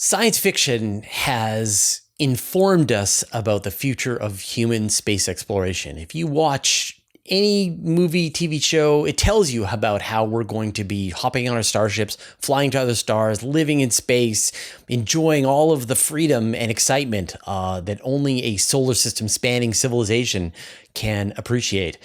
Science fiction has informed us about the future of human space exploration. If you watch any movie, TV show, it tells you about how we're going to be hopping on our starships, flying to other stars, living in space, enjoying all of the freedom and excitement that only a solar system spanning civilization can appreciate.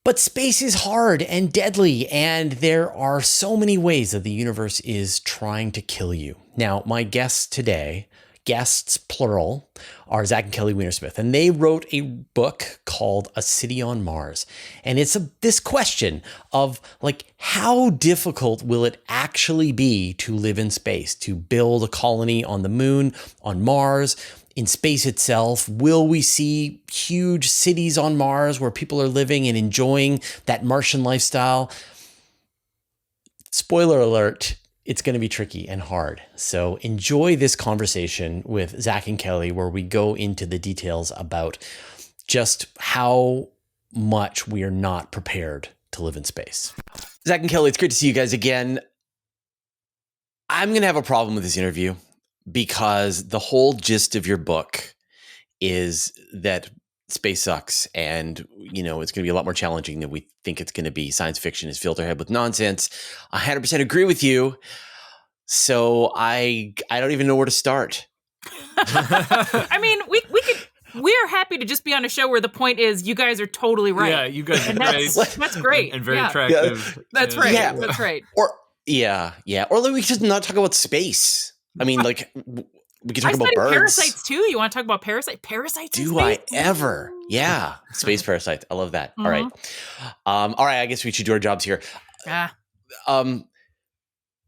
But space is hard and deadly, and there are so many ways that the universe is trying to kill you. Now, my guests today, guests plural, are Zach and Kelly Weinersmith, and they wrote a book called A City on Mars. And it's this question of how difficult will it actually be to live in space, to build a colony on the moon, on Mars, in space itself? Will we see huge cities on Mars where people are living and enjoying that Martian lifestyle? Spoiler alert, it's going to be tricky and hard. So enjoy this conversation with Zach and Kelly, where we go into the details about just how much we are not prepared to live in space. Zach and Kelly, it's great to see you guys again. I'm going to have a problem with this interview, because the whole gist of your book is that space sucks and, it's going to be a lot more challenging than we think it's going to be. Science fiction is filled our head with nonsense. I 100% agree with you. So I don't even know where to start. I mean, we're happy to just be on a show where the point is you guys are totally right. Yeah, you guys are great. That's great. And very attractive. Yeah. That's right. Yeah. That's right. Or we could just not talk about space. I mean, we can talk about birds. Parasites too. You want to talk about parasites? Do I ever? Yeah, space parasites. I love that. Mm-hmm. All right. I guess we should do our jobs here. So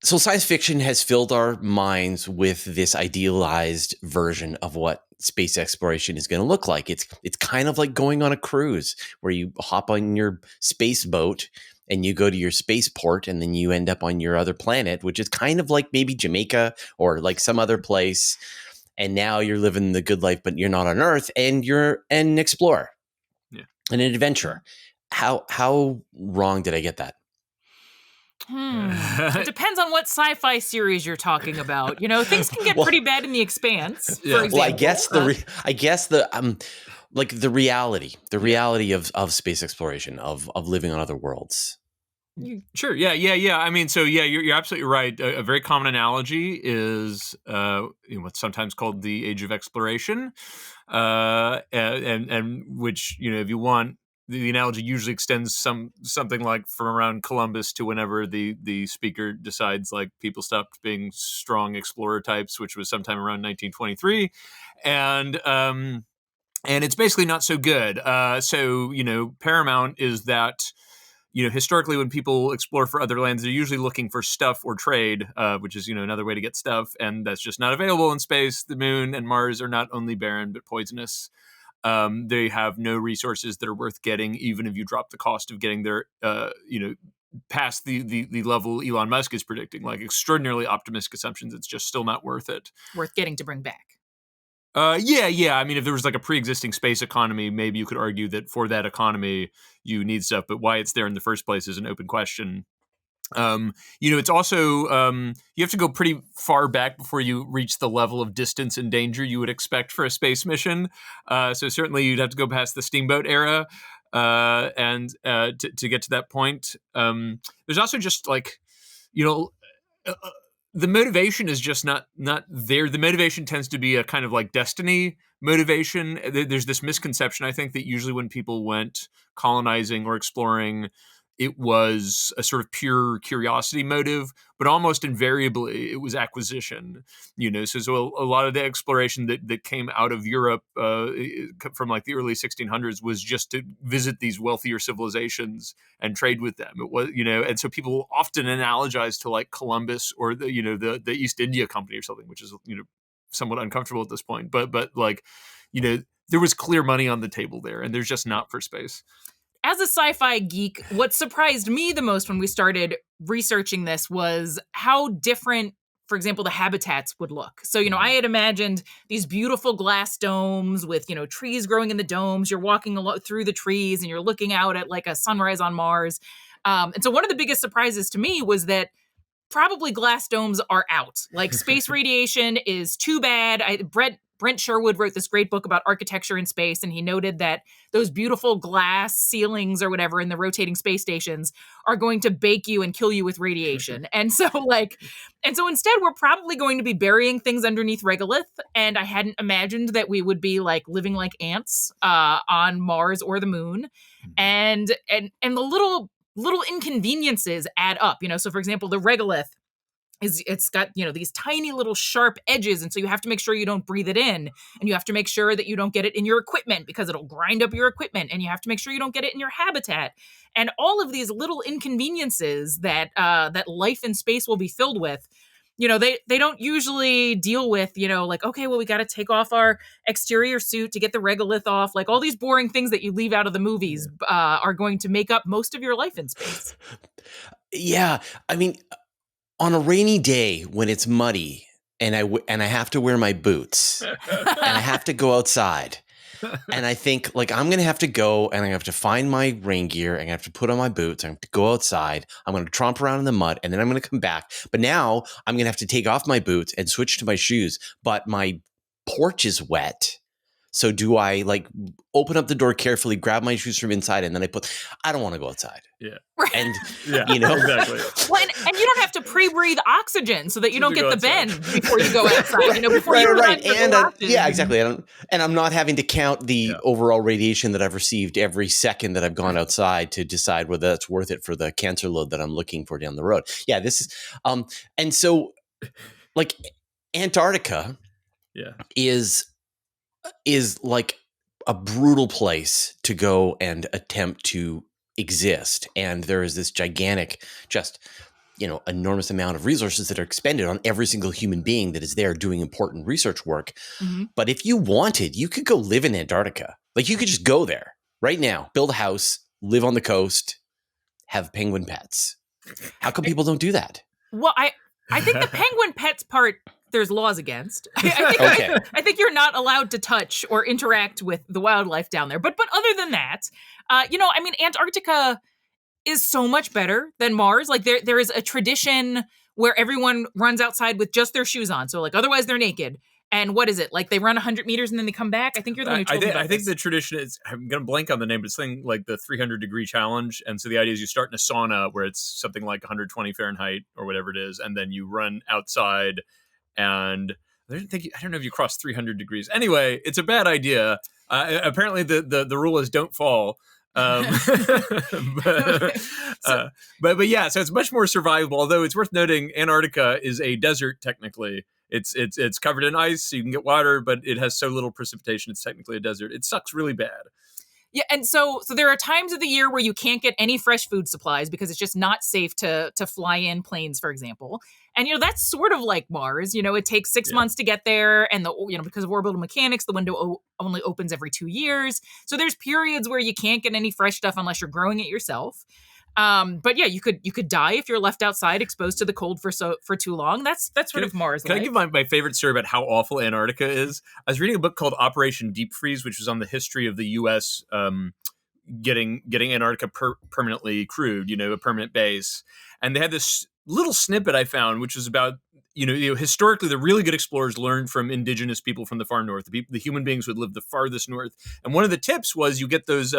science fiction has filled our minds with this idealized version of what space exploration is going to look like. It's kind of like going on a cruise where you hop on your space boat and you go to your spaceport, and then you end up on your other planet, which is kind of like maybe Jamaica or like some other place. And now you're living the good life, but you're not on Earth, and you're an explorer and an adventurer. How wrong did I get that? It depends on what sci-fi series you're talking about. Things can get pretty bad in The Expanse, for example. Well, I guess the reality of space exploration, of living on other worlds. Sure. Yeah. I mean, so you're absolutely right. A very common analogy is what's sometimes called the age of exploration, and which, if you want, the analogy usually extends something like from around Columbus to whenever the speaker decides people stopped being strong explorer types, which was sometime around 1923, and it's basically not so good. So paramount is that historically when people explore for other lands, they're usually looking for stuff or trade, which is another way to get stuff, and that's just not available in space. The moon and Mars are not only barren but poisonous. They have no resources that are worth getting, even if you drop the cost of getting there, past the level Elon Musk is predicting, extraordinarily optimistic assumptions. It's just still not worth it. Worth getting to bring back. Yeah. I mean, if there was a pre-existing space economy, maybe you could argue that for that economy you need stuff, but why it's there in the first place is an open question. It's also, you have to go pretty far back before you reach the level of distance and danger you would expect for a space mission. So certainly you'd have to go past the steamboat era, and to get to that point. There's also just the motivation is just not there. The motivation tends to be a kind of destiny motivation. There's this misconception, I think, that usually when people went colonizing or exploring, it was a sort of pure curiosity motive, but almost invariably it was acquisition. So a lot of the exploration that came out of Europe from the early 1600s was just to visit these wealthier civilizations and trade with them. It was, and so people often analogize to Columbus or the East India Company or something, which is somewhat uncomfortable at this point. But there was clear money on the table there, and there's just not for space. As a sci-fi geek, what surprised me the most when we started researching this was how different, for example, the habitats would look. So, I had imagined these beautiful glass domes with, trees growing in the domes. You're walking through the trees and you're looking out at a sunrise on Mars. And so one of the biggest surprises to me was that probably glass domes are out. Like space radiation is too bad. Brent Sherwood wrote this great book about architecture in space, and he noted that those beautiful glass ceilings or whatever in the rotating space stations are going to bake you and kill you with radiation. and so instead we're probably going to be burying things underneath regolith. And I hadn't imagined that we would be like living like ants on Mars or the moon. And the little inconveniences add up, So for example, the regolith it's got, these tiny little sharp edges. And so you have to make sure you don't breathe it in, and you have to make sure that you don't get it in your equipment because it'll grind up your equipment, and you have to make sure you don't get it in your habitat. And all of these little inconveniences that life in space will be filled with, they don't usually deal with, like, okay, well, we got to take off our exterior suit to get the regolith off. Like all these boring things that you leave out of the movies are going to make up most of your life in space. Yeah. I mean, on a rainy day when it's muddy and I have to wear my boots and I have to go outside and I think like I'm going to have to go and I have to find my rain gear and I have to put on my boots. I have to go outside. I'm going to tromp around in the mud and then I'm going to come back. But now I'm going to have to take off my boots and switch to my shoes. But my porch is wet. So do I like open up the door carefully, grab my shoes from inside, and then I don't want to go outside. Yeah. And, exactly. Well, and you don't have to pre-breathe oxygen so that you don't get the bend before you go outside, before you run and yeah, exactly. And I'm not having to count the overall radiation that I've received every second that I've gone outside to decide whether that's worth it for the cancer load that I'm looking for down the road. Yeah, this is, and so like Antarctica is like a brutal place to go and attempt to exist. And there is this gigantic, just, enormous amount of resources that are expended on every single human being that is there doing important research work. Mm-hmm. But if you wanted, you could go live in Antarctica. Like you could just go there right now, build a house, live on the coast, have penguin pets. How come people don't do that? Well, I think the penguin pets part, there's laws against. I think you're not allowed to touch or interact with the wildlife down there. But other than that, Antarctica is so much better than Mars. Like there is a tradition where everyone runs outside with just their shoes on. So like otherwise they're naked. And what is it? Like they run 100 meters and then they come back? I think you're the one who told me about I think the tradition is, I'm going to blank on the name, but it's something like the 300-degree challenge. And so the idea is you start in a sauna where it's something like 120 Fahrenheit or whatever it is. And then you run outside and I don't know if you cross 300 degrees. Anyway, it's a bad idea. Apparently the rule is don't fall. But yeah, so it's much more survivable. Although it's worth noting, Antarctica is a desert technically. It's covered in ice, so you can get water, but it has so little precipitation. It's technically a desert. It sucks really bad. Yeah, and so there are times of the year where you can't get any fresh food supplies because it's just not safe to fly in planes, for example. And that's sort of like Mars. It takes 6 months to get there, and because of orbital mechanics, the window only opens every 2 years. So there's periods where you can't get any fresh stuff unless you're growing it yourself. But yeah, you could die if you're left outside exposed to the cold for too long. That's sort of Mars. Can I give my favorite story about how awful Antarctica is? I was reading a book called Operation Deep Freeze, which was on the history of the U.S. Getting Antarctica permanently crewed, a permanent base. And they had this little snippet I found, which was about historically the really good explorers learned from indigenous people from the far north. The human beings would live the farthest north. And one of the tips was you get those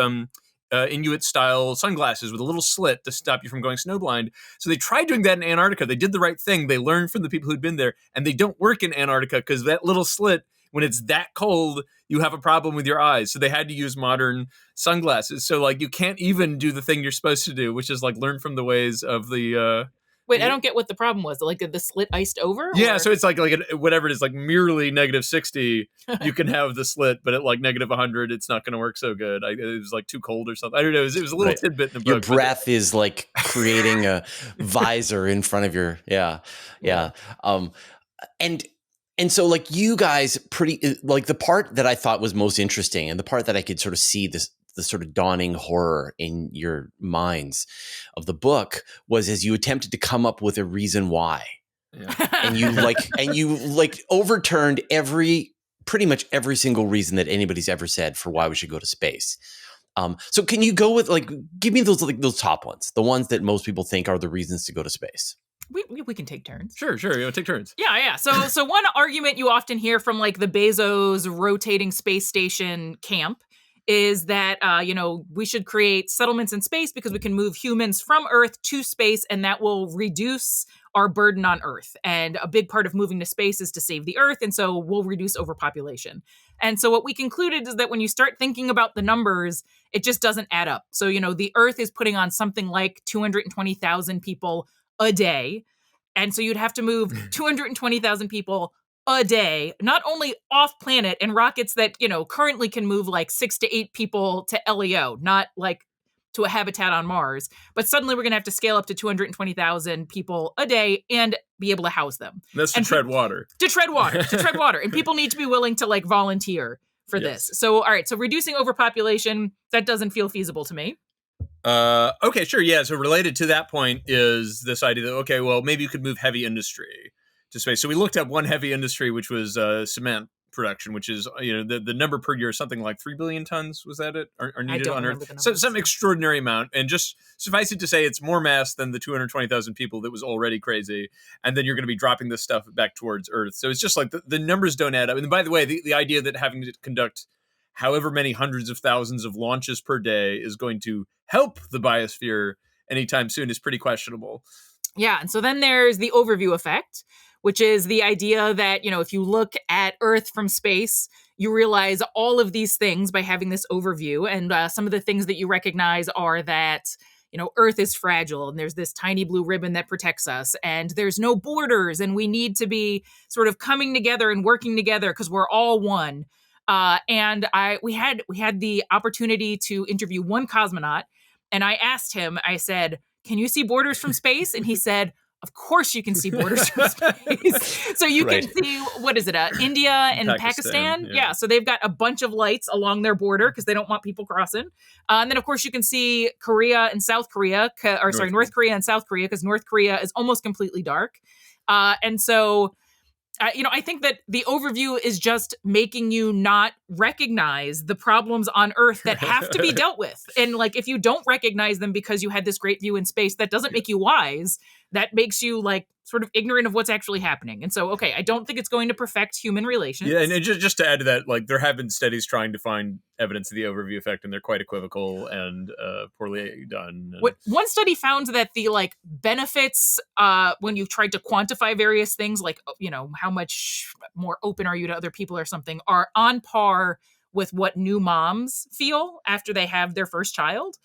Inuit-style sunglasses with a little slit to stop you from going snowblind. So they tried doing that in Antarctica. They did the right thing. They learned from the people who'd been there, and they don't work in Antarctica because that little slit, when it's that cold, you have a problem with your eyes. So they had to use modern sunglasses. So like you can't even do the thing you're supposed to do, which is like learn from the ways of the Wait, I don't get what the problem was. Like the slit iced over? Yeah, so it's like whatever it is, like merely -60, you can have the slit, but at like -100, it's not going to work so good. It was like too cold or something. I don't know. It was a little tidbit in the book. Your breath is like creating a visor in front of your, yeah. And so like you guys like the part that I thought was most interesting and the part that I could sort of see the sort of dawning horror in your minds of the book was as you attempted to come up with a reason why. Yeah. and you overturned pretty much every single reason that anybody's ever said for why we should go to space. So can you go with give me those top ones, the ones that most people think are the reasons to go to space? We can take turns. Sure. Take turns. Yeah. So one argument you often hear from like the Bezos rotating space station camp is that we should create settlements in space because we can move humans from Earth to space, and that will reduce our burden on Earth. And a big part of moving to space is to save the Earth, and so we'll reduce overpopulation. And so what we concluded is that when you start thinking about the numbers, it just doesn't add up. So the Earth is putting on something like 220,000 people a day. And so you'd have to move 220,000 people a day, not only off planet in rockets that, currently can move like 6 to 8 people to LEO, not like to a habitat on Mars. But suddenly we're going to have to scale up to 220,000 people a day and be able to house them. That's to tread water. To tread water. And people need to be willing to like volunteer for this. So, all right. So reducing overpopulation, that doesn't feel feasible to me. Okay, sure. Yeah. So related to that point is this idea that, okay, well, maybe you could move heavy industry to space. So we looked up one heavy industry, which was cement production, which is, the number per year is something like 3 billion tons. Was that it? Are needed on Earth? So some extraordinary amount. And just suffice it to say, it's more mass than the 220,000 people that was already crazy. And then you're going to be dropping this stuff back towards Earth. So it's just like the numbers don't add up. And by the way, the idea that having to conduct however many hundreds of thousands of launches per day is going to help the biosphere anytime soon is pretty questionable. Yeah. And so then there's the overview effect, which is the idea that, if you look at Earth from space, you realize all of these things by having this overview. And some of the things that you recognize are that, Earth is fragile and there's this tiny blue ribbon that protects us and there's no borders and we need to be sort of coming together and working together because we're all one. And we had the opportunity to interview one cosmonaut, and I asked him, I said, "Can you see borders from space?" And he said, "Of course you can see borders from space." So you can see, what is it, India and Pakistan? Yeah. So they've got a bunch of lights along their border because they don't want people crossing. And then, of course, you can see Korea and South Korea, North Korea and South Korea, because North Korea is almost completely dark. And so... I think that the overview is just making you not recognize the problems on Earth that have to be dealt with. And like, if you don't recognize them because you had this great view in space, that doesn't make you wise. That makes you like sort of ignorant of what's actually happening. And so, okay, I don't think it's going to perfect human relations. Yeah, and just to add to that, like there have been studies trying to find evidence of the overview effect, and they're quite equivocal and poorly done. And... One study found that the like benefits when you tried to quantify various things, like how much more open are you to other people or something, are on par with what new moms feel after they have their first child.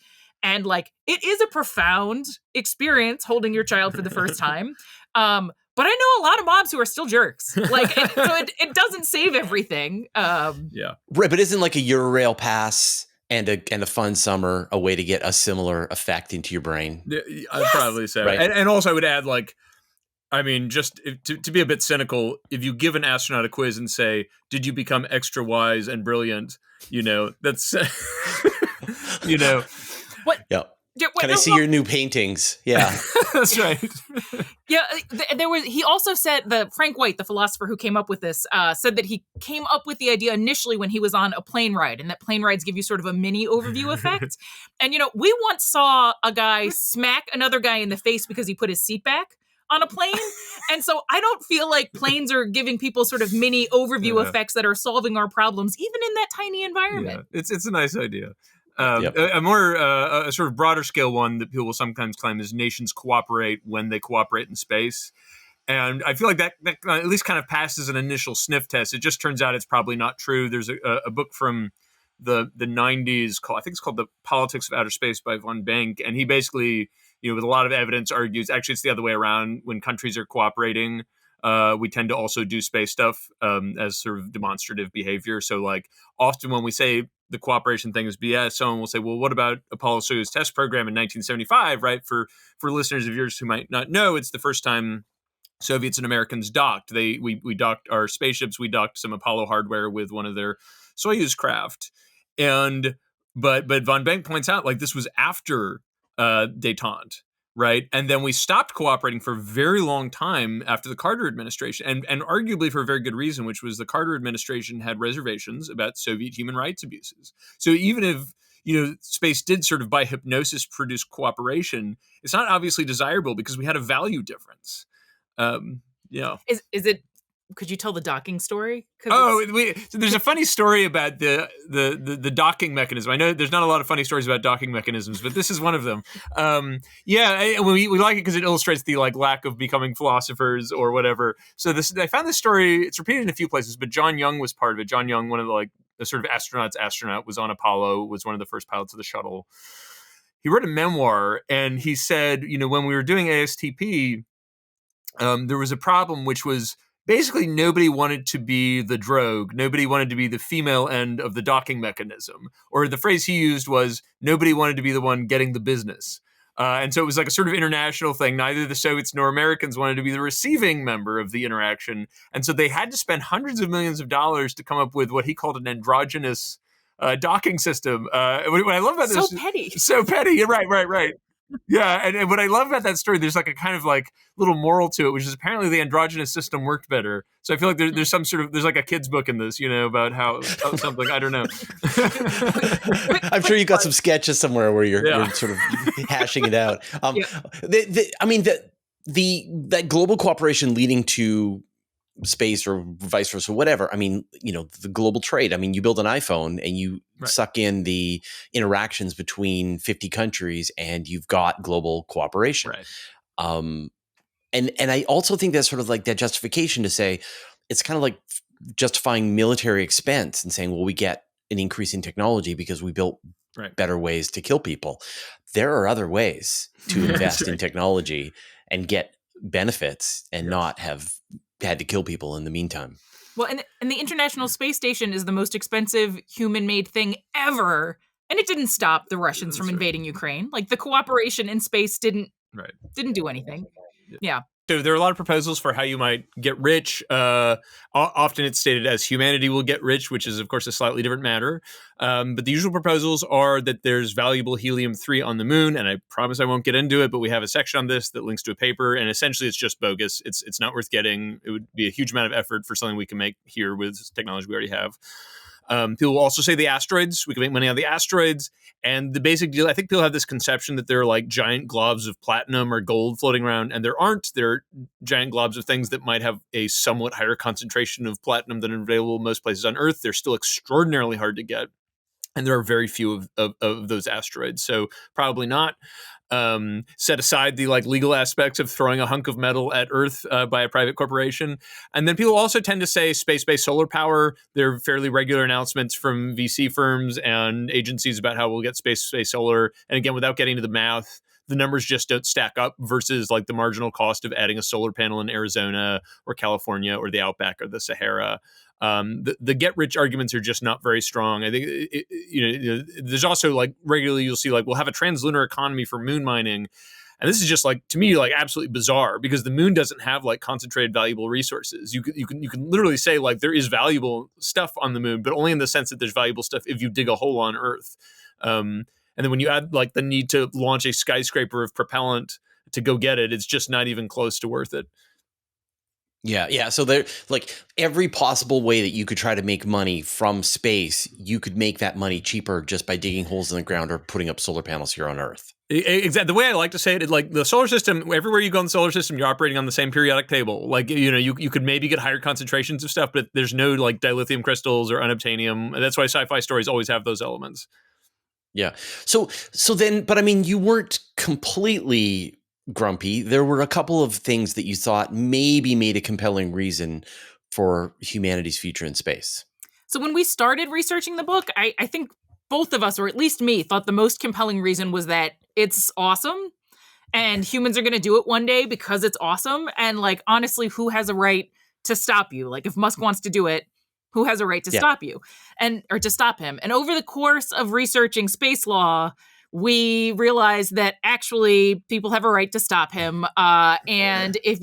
And like, it is a profound experience holding your child for the first time. But I know a lot of moms who are still jerks. Like, so it doesn't save everything. Yeah. Right, but isn't like a Eurail pass and a fun summer a way to get a similar effect into your brain? I'd probably say. Right. And also I would add, like, I mean, just to be a bit cynical, if you give an astronaut a quiz and say, "Did you become extra wise and brilliant?" That's, What? Yep. Can I see your new paintings? Yeah. That's right. Yeah, he also said, Frank White, the philosopher who came up with this, said that he came up with the idea initially when he was on a plane ride, and that plane rides give you sort of a mini overview effect. And, we once saw a guy smack another guy in the face because he put his seat back on a plane. And so I don't feel like planes are giving people sort of mini overview effects that are solving our problems, even in that tiny environment. Yeah. It's a nice idea. A more a sort of broader scale one that people will sometimes claim is nations cooperate when they cooperate in space. And I feel like that at least kind of passes an initial sniff test. It just turns out it's probably not true. There's a book from the 90s I think it's called The Politics of Outer Space by Von Bank. And he basically, with a lot of evidence argues, actually it's the other way around. When countries are cooperating, we tend to also do space stuff as sort of demonstrative behavior. So like often when we say the cooperation thing is BS, someone will say, well, what about Apollo-Soyuz test program in 1975, right? For listeners of yours who might not know, it's the first time Soviets and Americans docked. We docked our spaceships. We docked some Apollo hardware with one of their Soyuz craft. But Von Bank points out, like, this was after détente. Right. And then we stopped cooperating for a very long time after the Carter administration, and arguably for a very good reason, which was the Carter administration had reservations about Soviet human rights abuses. So even if, space did sort of by hypnosis produce cooperation, it's not obviously desirable because we had a value difference. Is it? Could you tell the docking story? So there's a funny story about the docking mechanism. I know there's not a lot of funny stories about docking mechanisms, but this is one of them. We like it because it illustrates the lack of becoming philosophers or whatever. So I found this story. It's repeated in a few places, but John Young was part of it. John Young, one of the sort of astronaut, was on Apollo, was one of the first pilots of the shuttle. He wrote a memoir, and he said, when we were doing ASTP, there was a problem, which was basically nobody wanted to be the drogue. Nobody wanted to be the female end of the docking mechanism. Or the phrase he used was, nobody wanted to be the one getting the business. And so it was like a sort of international thing. Neither the Soviets nor Americans wanted to be the receiving member of the interaction. And so they had to spend hundreds of millions of dollars to come up with what he called an androgynous docking system. What I love about this... So petty. You're right. Yeah, and what I love about that story, there's a kind of little moral to it, which is apparently the androgynous system worked better. So I feel like there's some sort of, there's a kid's book in this, about how something, I don't know. I'm sure you've got some sketches somewhere where you're sort of hashing it out. That global cooperation leading to space or vice versa, whatever. The global trade. You build an iPhone and you suck in the interactions between 50 countries and you've got global cooperation. Right. And I also think that's sort of that justification to say, it's kind of like justifying military expense and saying, well, we get an increase in technology because we built better ways to kill people. There are other ways to invest in technology and get benefits and not have had to kill people in the meantime. Well, and the International Space Station is the most expensive human-made thing ever, and it didn't stop the Russians from invading Ukraine. The cooperation in space didn't do anything. Yeah. So there are a lot of proposals for how you might get rich. Often it's stated as humanity will get rich, which is, of course, a slightly different matter. But the usual proposals are that there's valuable helium-3 on the moon, and I promise I won't get into it, but we have a section on this that links to a paper, and essentially it's just bogus. It's not worth getting. It would be a huge amount of effort for something we can make here with technology we already have. People will also say the asteroids. We can make money on the asteroids. And the basic deal, I think people have this conception that there are giant globs of platinum or gold floating around, and there aren't. There are giant globs of things that might have a somewhat higher concentration of platinum than available in most places on Earth. They're still extraordinarily hard to get. And there are very few of those asteroids. So probably not. Set aside the legal aspects of throwing a hunk of metal at Earth by a private corporation. And then people also tend to say space-based solar power. There are fairly regular announcements from VC firms and agencies about how we'll get space-based solar. And again, without getting to the math, the numbers just don't stack up versus the marginal cost of adding a solar panel in Arizona or California or the Outback or the Sahara. The get rich arguments are just not very strong. I think there's also regularly you'll see we'll have a translunar economy for moon mining, and this is just to me absolutely bizarre because the moon doesn't have concentrated valuable resources. You can literally say there is valuable stuff on the moon, but only in the sense that there's valuable stuff if you dig a hole on Earth. And then when you add the need to launch a skyscraper of propellant to go get it, it's just not even close to worth it. Yeah. So there, every possible way that you could try to make money from space, you could make that money cheaper just by digging holes in the ground or putting up solar panels here on Earth. Exactly. The way I like to say it, the solar system, everywhere you go in the solar system, you're operating on the same periodic table. You could maybe get higher concentrations of stuff, but there's no dilithium crystals or unobtainium. And that's why sci-fi stories always have those elements. Yeah. So then, but you weren't completely grumpy. There were a couple of things that you thought maybe made a compelling reason for humanity's future in space. So when we started researching the book, I think both of us, or at least me, thought the most compelling reason was that it's awesome and humans are going to do it one day because it's awesome. And honestly, who has a right to stop you? If Musk wants to do it, who has a right to stop you or to stop him? And over the course of researching space law, we realized that actually people have a right to stop him. And if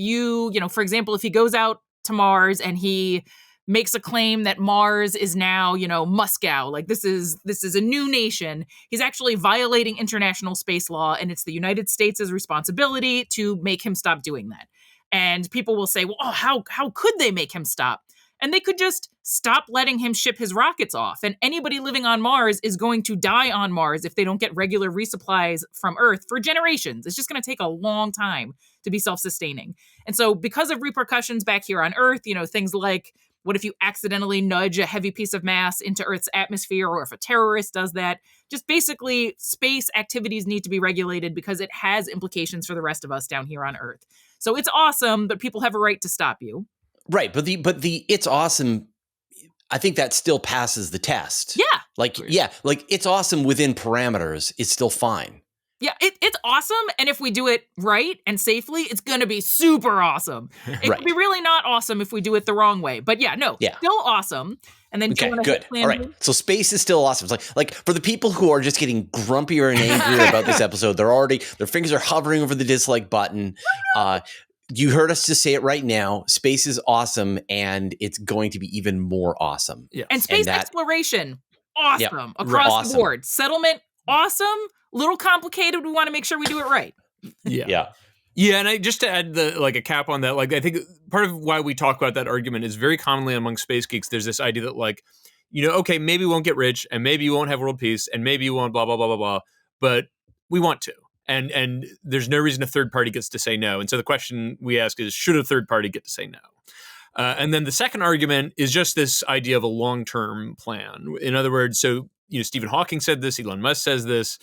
for example, if he goes out to Mars and he makes a claim that Mars is now, Moscow, this is a new nation, he's actually violating international space law, and it's the United States' responsibility to make him stop doing that. And people will say, well, how could they make him stop? And they could just stop letting him ship his rockets off. And anybody living on Mars is going to die on Mars if they don't get regular resupplies from Earth for generations. It's just going to take a long time to be self-sustaining. And so because of repercussions back here on Earth, things like, what if you accidentally nudge a heavy piece of mass into Earth's atmosphere, or if a terrorist does that? Just basically, space activities need to be regulated because it has implications for the rest of us down here on Earth. So it's awesome, but people have a right to stop you. Right, but the it's awesome, I think that still passes the test. Yeah. It's awesome within parameters. It's still fine. Yeah, it's awesome, and if we do it right and safely, it's going to be super awesome. It Right. could be really not awesome if we do it the wrong way. But still awesome. And then Okay, good. All right. So space is still awesome. It's like for the people who are just getting grumpier and angrier about this episode, their fingers are hovering over the dislike button. You heard us just say it right now. Space is awesome, and it's going to be even more awesome. Yeah. And space exploration, awesome across the board. Settlement, awesome. Little complicated. We want to make sure we do it right. Yeah, and just to add a cap on that, I think part of why we talk about that argument is very commonly among space geeks. There's this idea that okay, maybe we won't get rich, and maybe you won't have world peace, and maybe you won't blah blah blah blah blah, but we want to. And there's no reason a third party gets to say no. And so the question we ask is, should a third party get to say no? And then the second argument is just this idea of a long-term plan. In other words, so Stephen Hawking said this, Elon Musk says this.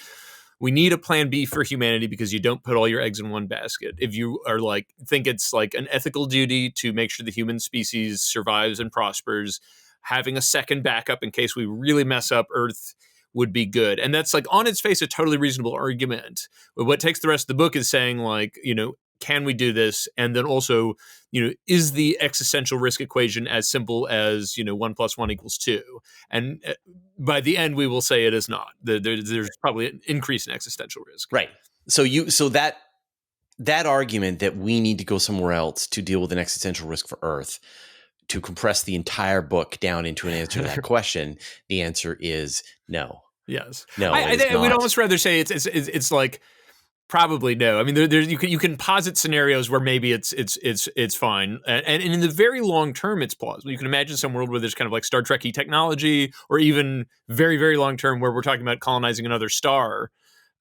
We need a plan B for humanity because you don't put all your eggs in one basket. If you are think it's an ethical duty to make sure the human species survives and prospers, having a second backup in case we really mess up Earth would be good. And that's on its face a totally reasonable argument. But what takes the rest of the book is saying can we do this? And then also, is the existential risk equation as simple as 1 + 1 = 2? And by the end, we will say it is not. There's probably an increase in existential risk. Right. So that argument that we need to go somewhere else to deal with an existential risk for Earth, to compress the entire book down into an answer to that question, the answer is no. Yes. No. We'd almost rather say it's probably no. I mean, you can posit scenarios where maybe it's fine, and in the very long term, it's plausible. You can imagine some world where there's kind of Star Trek-y technology, or even very very long term where we're talking about colonizing another star.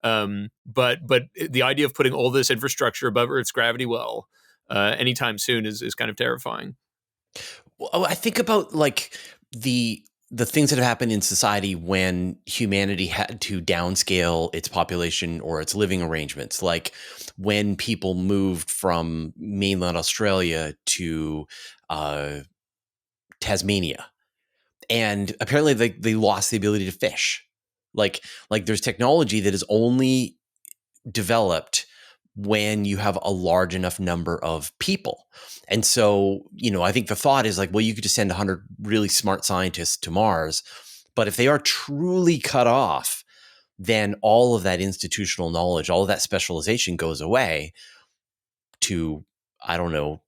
But the idea of putting all this infrastructure above Earth's gravity well anytime soon is kind of terrifying. Well, I think about the things that have happened in society when humanity had to downscale its population or its living arrangements, like when people moved from mainland Australia to Tasmania, and apparently they lost the ability to fish. Like there's technology that is only developed when you have a large enough number of people. And so, I think the thought is well, you could just send 100 really smart scientists to Mars, but if they are truly cut off, then all of that institutional knowledge, all of that specialization goes away to, I don't know,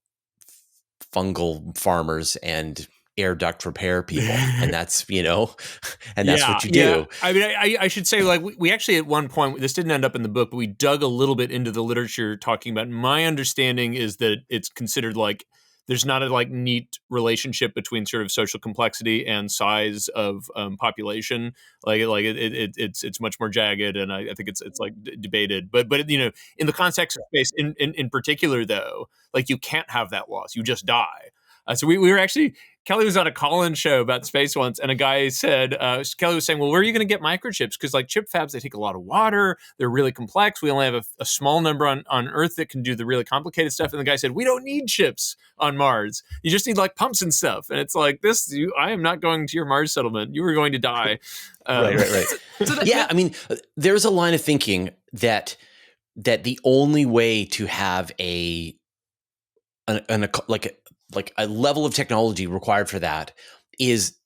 fungal farmers and air duct repair people. And that's, and that's what you do. Yeah. I mean, I should say, we actually at one point, this didn't end up in the book, but we dug a little bit into the literature talking about, my understanding is that it's considered there's not a neat relationship between sort of social complexity and size of population. It's much more jagged, and I think it's debated. But in the context of space, in particular though, you can't have that loss. You just die. So we were actually, Kelly was on a call-in show about space once, and a guy said, Kelly was saying, well, where are you going to get microchips? Because chip fabs, they take a lot of water. They're really complex. We only have a small number on Earth that can do the really complicated stuff. And the guy said, we don't need chips on Mars. You just need pumps and stuff. And it's I am not going to your Mars settlement. You are going to die. Right. Yeah, I mean, there's a line of thinking that the only way to have a level of technology required for that is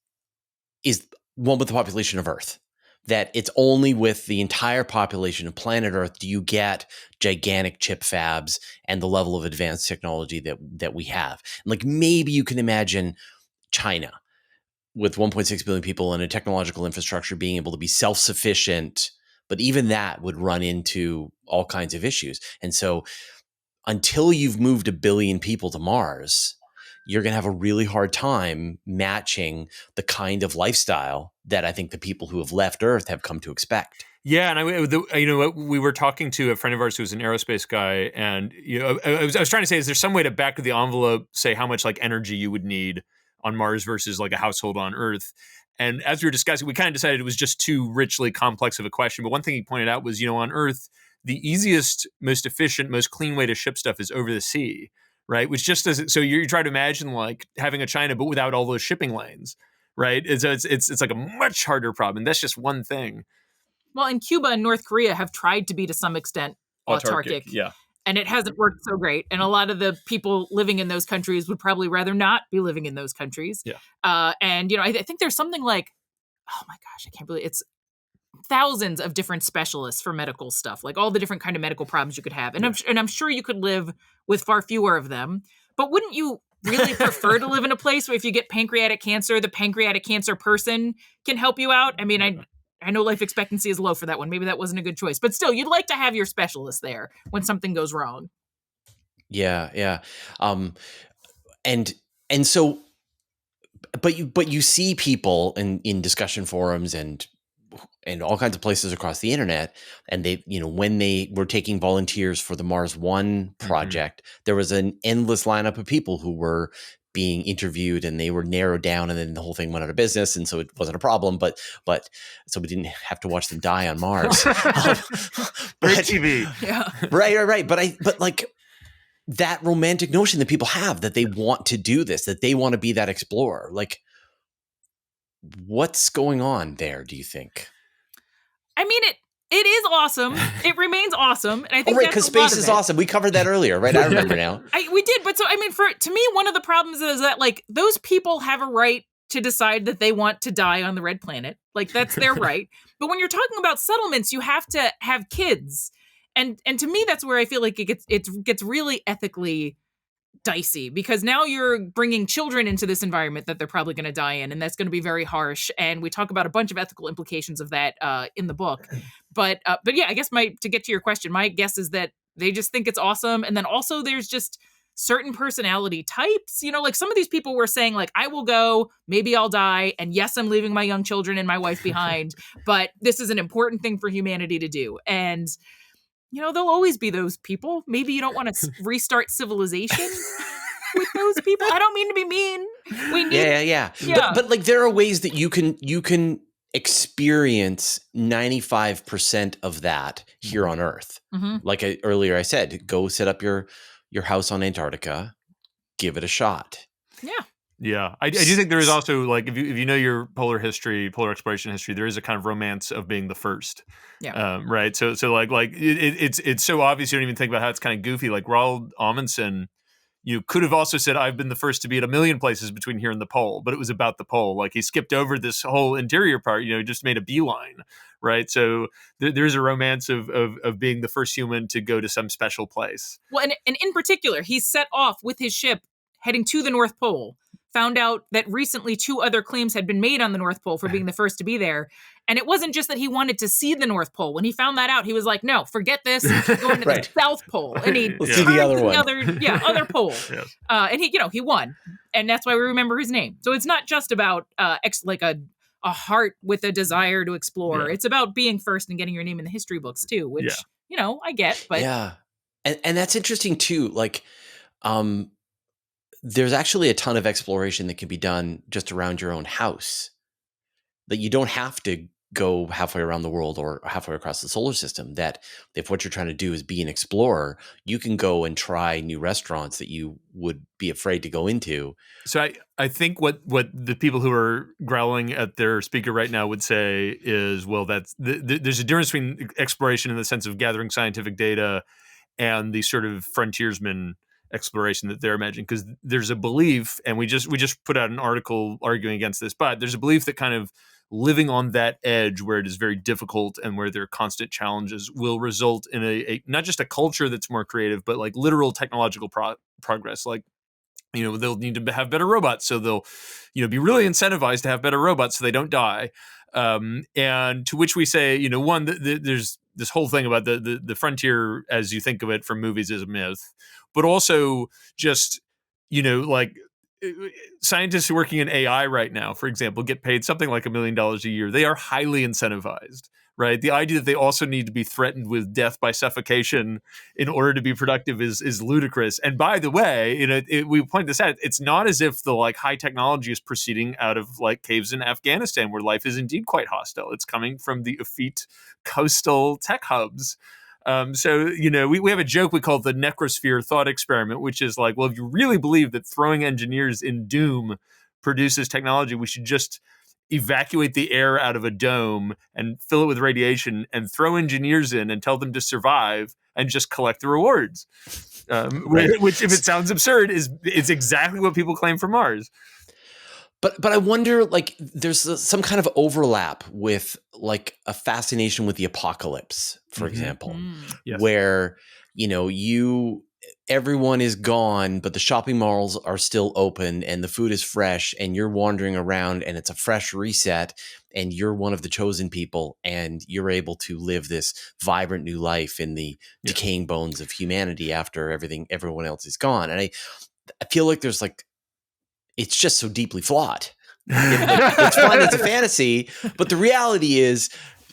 one with the population of Earth. That it's only with the entire population of planet Earth do you get gigantic chip fabs and the level of advanced technology that we have. And maybe you can imagine China with 1.6 billion people and a technological infrastructure being able to be self-sufficient, but even that would run into all kinds of issues. And so until you've moved 1 billion people to Mars, you're going to have a really hard time matching the kind of lifestyle that I think the people who have left Earth have come to expect. Yeah, and we were talking to a friend of ours who's an aerospace guy, and I was trying to say, is there some way to back of the envelope say how much like energy you would need on Mars versus like a household on Earth? And as we were discussing, we kind of decided it was just too richly complex of a question. But one thing he pointed out was, on Earth, the easiest, most efficient, most clean way to ship stuff is over the sea, right? Which just doesn't. So you try to imagine like having a China, but without all those shipping lanes, right? It's like a much harder problem. And that's just one thing. Well, and Cuba and North Korea have tried to be to some extent autarkic. Yeah. And it hasn't worked so great. And a lot of the people living in those countries would probably rather not be living in those countries. Yeah. And, I think there's something like, oh my gosh, I can't believe it's thousands of different specialists for medical stuff, like all the different kind of medical problems you could have. And I'm sure you could live with far fewer of them. But wouldn't you really prefer to live in a place where if you get pancreatic cancer, the pancreatic cancer person can help you out? I mean, I know life expectancy is low for that one. Maybe that wasn't a good choice, but still, you'd like to have your specialist there when something goes wrong. Yeah. And so, but you see people in discussion forums and all kinds of places across the internet, and they, when they were taking volunteers for the Mars One project, there was an endless lineup of people who were being interviewed, and they were narrowed down, and then the whole thing went out of business, and so it wasn't a problem. But so we didn't have to watch them die on Mars. Great TV, yeah, right. But like that romantic notion that people have that they want to do this, that they want to be that explorer. Like, what's going on there? Do you think? I mean, it is awesome. It remains awesome. And I think right, because space is awesome. We covered that earlier, right? I remember now. We did, but so I mean, to me, one of the problems is that like those people have a right to decide that they want to die on the red planet. Like that's their right. But when you're talking about settlements, you have to have kids, and to me, that's where I feel like it gets really ethically dicey, because now you're bringing children into this environment that they're probably going to die in, and that's going to be very harsh. And we talk about a bunch of ethical implications of that in the book. But yeah, I guess to get to your question, my guess is that they just think it's awesome. And then also there's just certain personality types, like some of these people were saying like, I will go, maybe I'll die. And yes, I'm leaving my young children and my wife behind, but this is an important thing for humanity to do. And there'll always be those people. Maybe you don't want to restart civilization with those people. I don't mean to be mean. We need, yeah. But like there are ways that you can experience 95% of that here on Earth. Mm-hmm. Like earlier I said, go set up your house on Antarctica, give it a shot. Yeah. Yeah, I do think there is also like if you know your polar exploration history, there is a kind of romance of being the first. Yeah. Right. So like it's so obvious you don't even think about how it's kind of goofy. Like Roald Amundsen, you could have also said I've been the first to be at a million places between here and the pole, but it was about the pole. Like he skipped over this whole interior part. Just made a beeline. Right. So there's a romance of being the first human to go to some special place. Well, and in particular, he set off with his ship heading to the North Pole. Found out that recently 2 other claims had been made on the North Pole for being the first to be there. And it wasn't just that he wanted to see the North Pole. When he found that out, he was like, no, forget this. We're going to the South Pole. And he Let's do the other one. Other pole. Yes. And he won. And that's why we remember his name. So it's not just about like a heart with a desire to explore. Yeah. It's about being first and getting your name in the history books too, which, I get. But yeah. And that's interesting too. Like, there's actually a ton of exploration that can be done just around your own house, that you don't have to go halfway around the world or halfway across the solar system. That if what you're trying to do is be an explorer, you can go and try new restaurants that you would be afraid to go into. So I think what the people who are growling at their speaker right now would say is, well, that's there's a difference between exploration in the sense of gathering scientific data and the sort of frontiersman exploration that they're imagining, because there's a belief, and we just put out an article arguing against this, but there's a belief that kind of living on that edge where it is very difficult and where there are constant challenges will result in a not just a culture that's more creative, but like literal technological progress. Like, they'll need to have better robots, so they'll be really incentivized to have better robots so they don't die. And to which we say, one, there's this whole thing about the frontier as you think of it from movies is a myth, but also just, like scientists working in AI right now, for example, get paid something like $1 million a year. They are highly incentivized, right? The idea that they also need to be threatened with death by suffocation in order to be productive is ludicrous. And by the way, we point this out. It's not as if the like high technology is proceeding out of like caves in Afghanistan, where life is indeed quite hostile. It's coming from the effete coastal tech hubs. So, we have a joke we call the necrosphere thought experiment, which is like, well, if you really believe that throwing engineers in doom produces technology, we should just evacuate the air out of a dome and fill it with radiation and throw engineers in and tell them to survive and just collect the rewards. Right. Which, if it sounds absurd, is exactly what people claim for Mars. But I wonder, like, there's some kind of overlap with like a fascination with the apocalypse, for example, Yes. where everyone is gone, but the shopping malls are still open and the food is fresh and you're wandering around and it's a fresh reset and you're one of the chosen people and you're able to live this vibrant new life in the decaying bones of humanity after everyone else is gone. And I feel like there's like, it's just so deeply flawed. It's fun, it's a fantasy, but the reality is,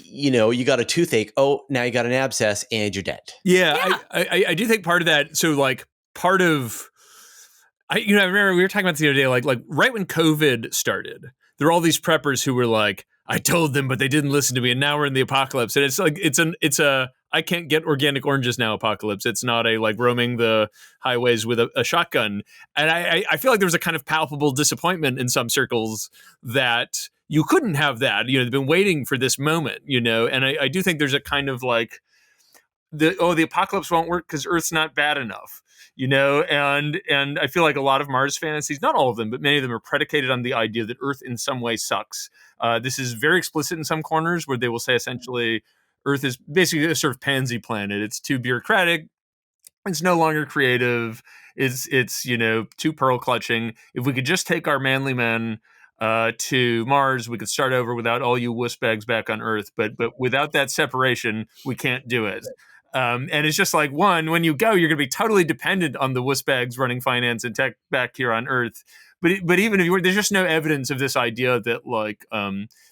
you got a toothache. Oh, now you got an abscess and you're dead. Yeah. I do think part of that. So like part of, I remember we were talking about this the other day, like right when COVID started, there were all these preppers who were like, I told them, but they didn't listen to me. And now we're in the apocalypse. And it's like, it's a, I can't get organic oranges now apocalypse. It's not a like roaming the highways with a shotgun. And I feel like there was a kind of palpable disappointment in some circles that you couldn't have that. They've been waiting for this moment, and I do think there's a kind of like, the apocalypse won't work because Earth's not bad enough, and I feel like a lot of Mars fantasies, not all of them, but many of them are predicated on the idea that Earth in some way sucks. This is very explicit in some corners where they will say essentially Earth is basically a sort of pansy planet. It's too bureaucratic. It's no longer creative. It's too pearl clutching. If we could just take our manly men to Mars, we could start over without all you wuss bags back on Earth. But without that separation, we can't do it. And it's just like, one, when you go, you're going to be totally dependent on the wuss bags running finance and tech back here on Earth. But even if you were, there's just no evidence of this idea that like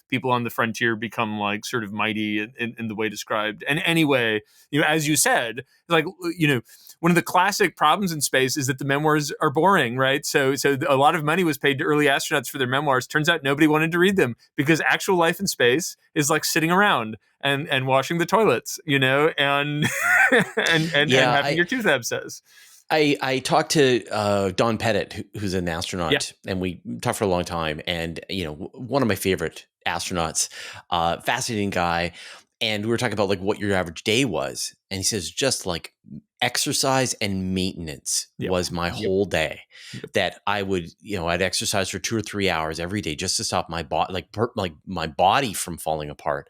people on the frontier become like sort of mighty in the way described. And anyway, as you said, like, one of the classic problems in space is that the memoirs are boring, right? So a lot of money was paid to early astronauts for their memoirs. Turns out nobody wanted to read them because actual life in space is like sitting around and washing the toilets, and having your tooth abscess. I talked to Don Pettit, who's an astronaut, and we talked for a long time. And one of my favorite astronauts, fascinating guy. And we were talking about like what your average day was, and he says just like exercise and maintenance was my whole day. That I would, I'd exercise for 2 or 3 hours every day just to stop my body, like my body from falling apart.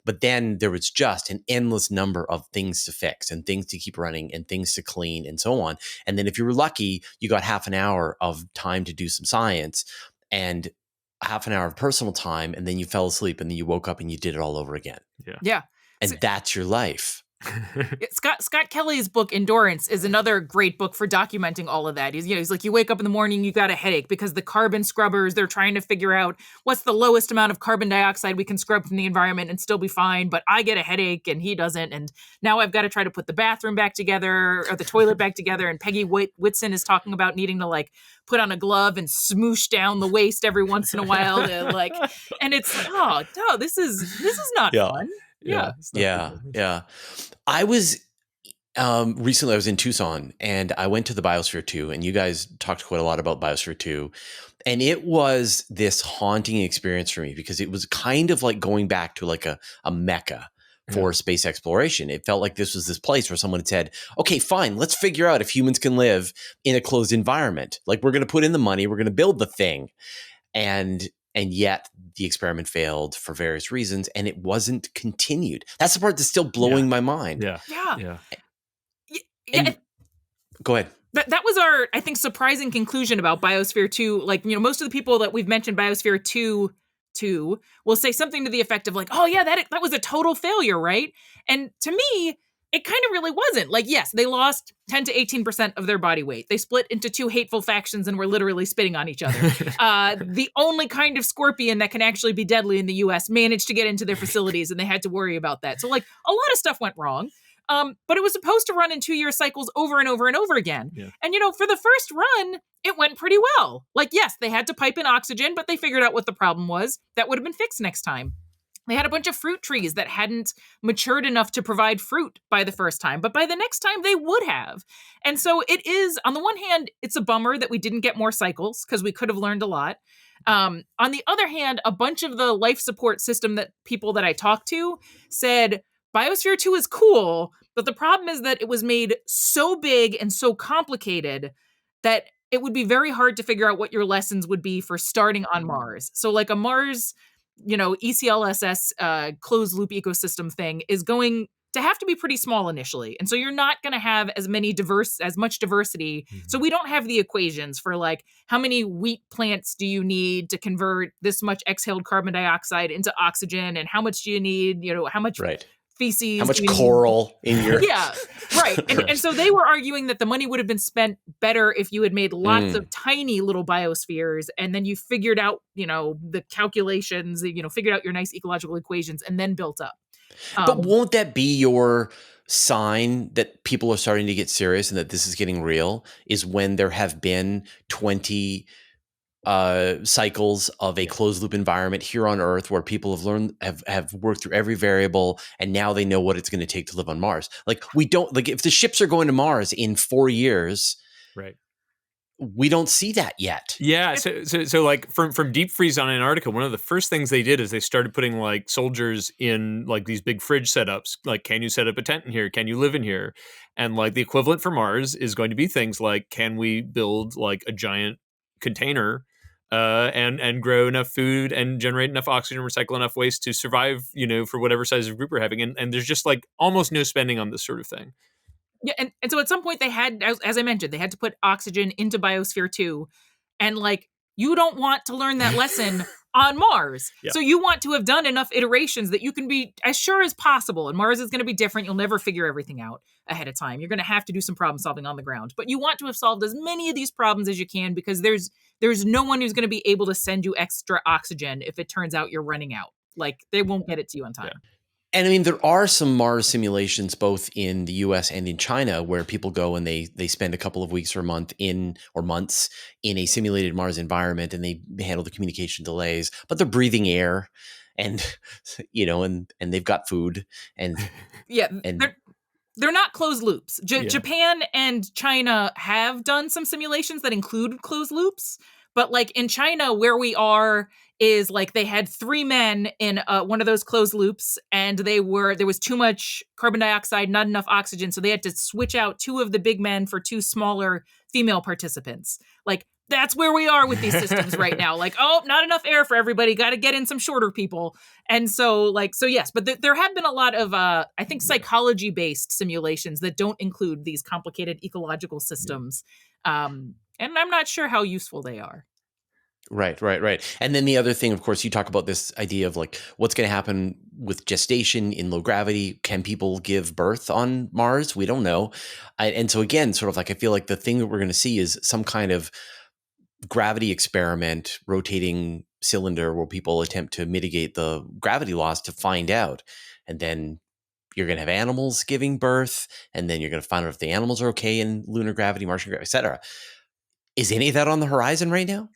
But then there was just an endless number of things to fix and things to keep running and things to clean and so on. And then if you were lucky, you got half an hour of time to do some science and half an hour of personal time. And then you fell asleep and then you woke up and you did it all over again. Yeah. And that's your life. Scott Kelly's book Endurance is another great book for documenting all of that. He's like, you wake up in the morning, you got a headache because the carbon scrubbers, they're trying to figure out what's the lowest amount of carbon dioxide we can scrub from the environment and still be fine. But I get a headache and he doesn't. And now I've got to try to put the bathroom back together or the toilet back together. And Peggy Whitson is talking about needing to like put on a glove and smoosh down the waste every once in a while. And it's like, this is not fun. Yeah. I was recently I was in Tucson and I went to the Biosphere 2, and you guys talked quite a lot about Biosphere 2. And it was this haunting experience for me because it was kind of like going back to like a mecca for space exploration. It felt like this was this place where someone had said, okay, fine, let's figure out if humans can live in a closed environment. Like, we're going to put in the money, we're going to build the thing. And yet the experiment failed for various reasons and it wasn't continued. That's the part that's still blowing my mind. Yeah. Go ahead. That was our, I think, surprising conclusion about Biosphere 2. Like, most of the people that we've mentioned Biosphere 2 will say something to the effect of like, oh yeah, that was a total failure, right? And to me, it kind of really wasn't. Like, yes, they lost 10 to 18% of their body weight. They split into two hateful factions and were literally spitting on each other. The only kind of scorpion that can actually be deadly in the US managed to get into their facilities, and they had to worry about that. So, like, a lot of stuff went wrong. But it was supposed to run in 2-year cycles over and over and over again. Yeah. And, for the first run, it went pretty well. Like, yes, they had to pipe in oxygen, but they figured out what the problem was. That would have been fixed next time. They had a bunch of fruit trees that hadn't matured enough to provide fruit by the first time, but by the next time they would have. And so it is, on the one hand, it's a bummer that we didn't get more cycles because we could have learned a lot. On the other hand, a bunch of the life support system that people that I talked to said, Biosphere 2 is cool, but the problem is that it was made so big and so complicated that it would be very hard to figure out what your lessons would be for starting on Mars. So like a Mars, ECLSS closed loop ecosystem thing is going to have to be pretty small initially. And so you're not going to have as much diversity. Mm-hmm. So we don't have the equations for like, how many wheat plants do you need to convert this much exhaled carbon dioxide into oxygen? And how much do you need, how much feces? How much coral in your... Yeah, right. And so they were arguing that the money would have been spent better if you had made lots of tiny little biospheres, and then you figured out, the calculations, figured out your nice ecological equations, and then built up. But won't that be your sign that people are starting to get serious and that this is getting real, is when there have been 20 cycles of a closed loop environment here on Earth where people have worked through every variable, and now they know what it's going to take to live on Mars. Like, we don't, like, if the ships are going to Mars in 4 years, right, we don't see that yet. Yeah. So like from deep freeze on Antarctica, one of the first things they did is they started putting like soldiers in like these big fridge setups. Like, can you set up a tent in here? Can you live in here? And like the equivalent for Mars is going to be things like, can we build like a giant container and grow enough food and generate enough oxygen, recycle enough waste to survive, for whatever size of group we're having. And there's just like almost no spending on this sort of thing. Yeah, and so at some point they had, as I mentioned, they had to put oxygen into Biosphere 2. And like, you don't want to learn that lesson on Mars. Yeah. So you want to have done enough iterations that you can be as sure as possible. And Mars is going to be different. You'll never figure everything out ahead of time. You're going to have to do some problem solving on the ground. But you want to have solved as many of these problems as you can, because there's no one who's going to be able to send you extra oxygen if it turns out you're running out. Like, they won't get it to you on time. Yeah. And I mean, there are some Mars simulations both in the US and in China where people go and they spend a couple of weeks or months in a simulated Mars environment, and they handle the communication delays, but they're breathing air and, and they've got food and yeah, and they're not closed loops. Japan and China have done some simulations that include closed loops, but like in China, where we are is like they had 3 men in one of those closed loops, and there was too much carbon dioxide, not enough oxygen, so they had to switch out 2 of the big men for 2 smaller female participants. Like, that's where we are with these systems right now. Like, oh, not enough air for everybody, got to get in some shorter people. And so yes, but there have been a lot of I think psychology-based simulations that don't include these complicated ecological systems, and I'm not sure how useful they are. Right. And then the other thing, of course, you talk about this idea of like, what's going to happen with gestation in low gravity? Can people give birth on Mars? We don't know. And so again, sort of like, I feel like the thing that we're going to see is some kind of gravity experiment, rotating cylinder where people attempt to mitigate the gravity loss to find out. And then you're going to have animals giving birth, and then you're going to find out if the animals are okay in lunar gravity, Martian gravity, et cetera. Is any of that on the horizon right now?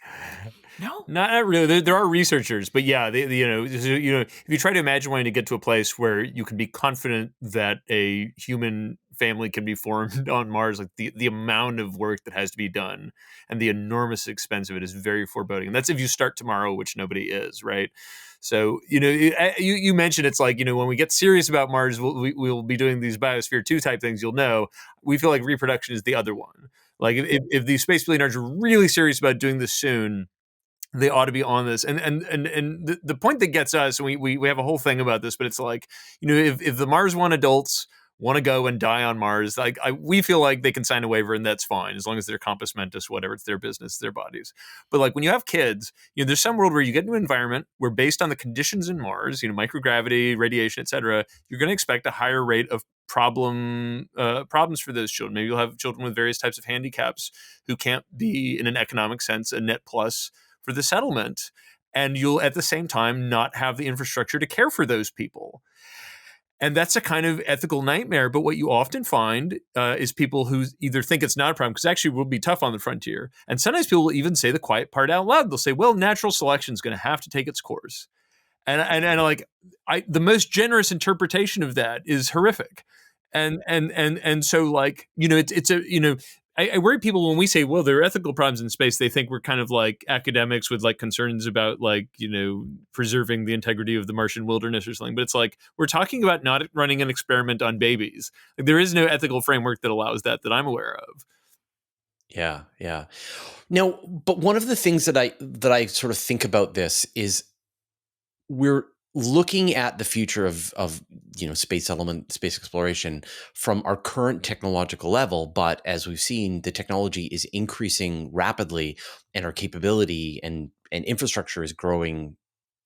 No, not really. There are researchers, but yeah, if you try to imagine wanting to get to a place where you can be confident that a human family can be formed on Mars, like the amount of work that has to be done and the enormous expense of it is very foreboding. And that's if you start tomorrow, which nobody is, right? So, you mentioned it's like, when we get serious about Mars, we'll be doing these Biosphere 2 type things. You'll know, we feel like reproduction is the other one. Like if the space billionaires are really serious about doing this soon, they ought to be on this. And the point that gets us, and we have a whole thing about this, but it's like, if the Mars One adults want to go and die on Mars, like we feel like they can sign a waiver and that's fine as long as they're compos mentis, whatever, it's their business, their bodies. But like when you have kids, there's some world where you get into an environment where based on the conditions in Mars, microgravity, radiation, etc., you're going to expect a higher rate of problems for those children. Maybe you'll have children with various types of handicaps who can't be, in an economic sense, a net plus for the settlement. And you'll at the same time not have the infrastructure to care for those people. And that's a kind of ethical nightmare. But what you often find is people who either think it's not a problem, because actually it will be tough on the frontier. And sometimes people will even say the quiet part out loud. They'll say, well, natural selection is going to have to take its course. And like the most generous interpretation of that is horrific. And so like, it's a, I worry people when we say, well, there are ethical problems in space, they think we're kind of like academics with like concerns about like, preserving the integrity of the Martian wilderness or something. But it's like, we're talking about not running an experiment on babies. Like, there is no ethical framework that allows that I'm aware of. Yeah. Yeah. Now, but one of the things that I sort of think about this is we're looking at the future of space settlement, space exploration from our current technological level, but as we've seen, the technology is increasing rapidly, and our capability and infrastructure is growing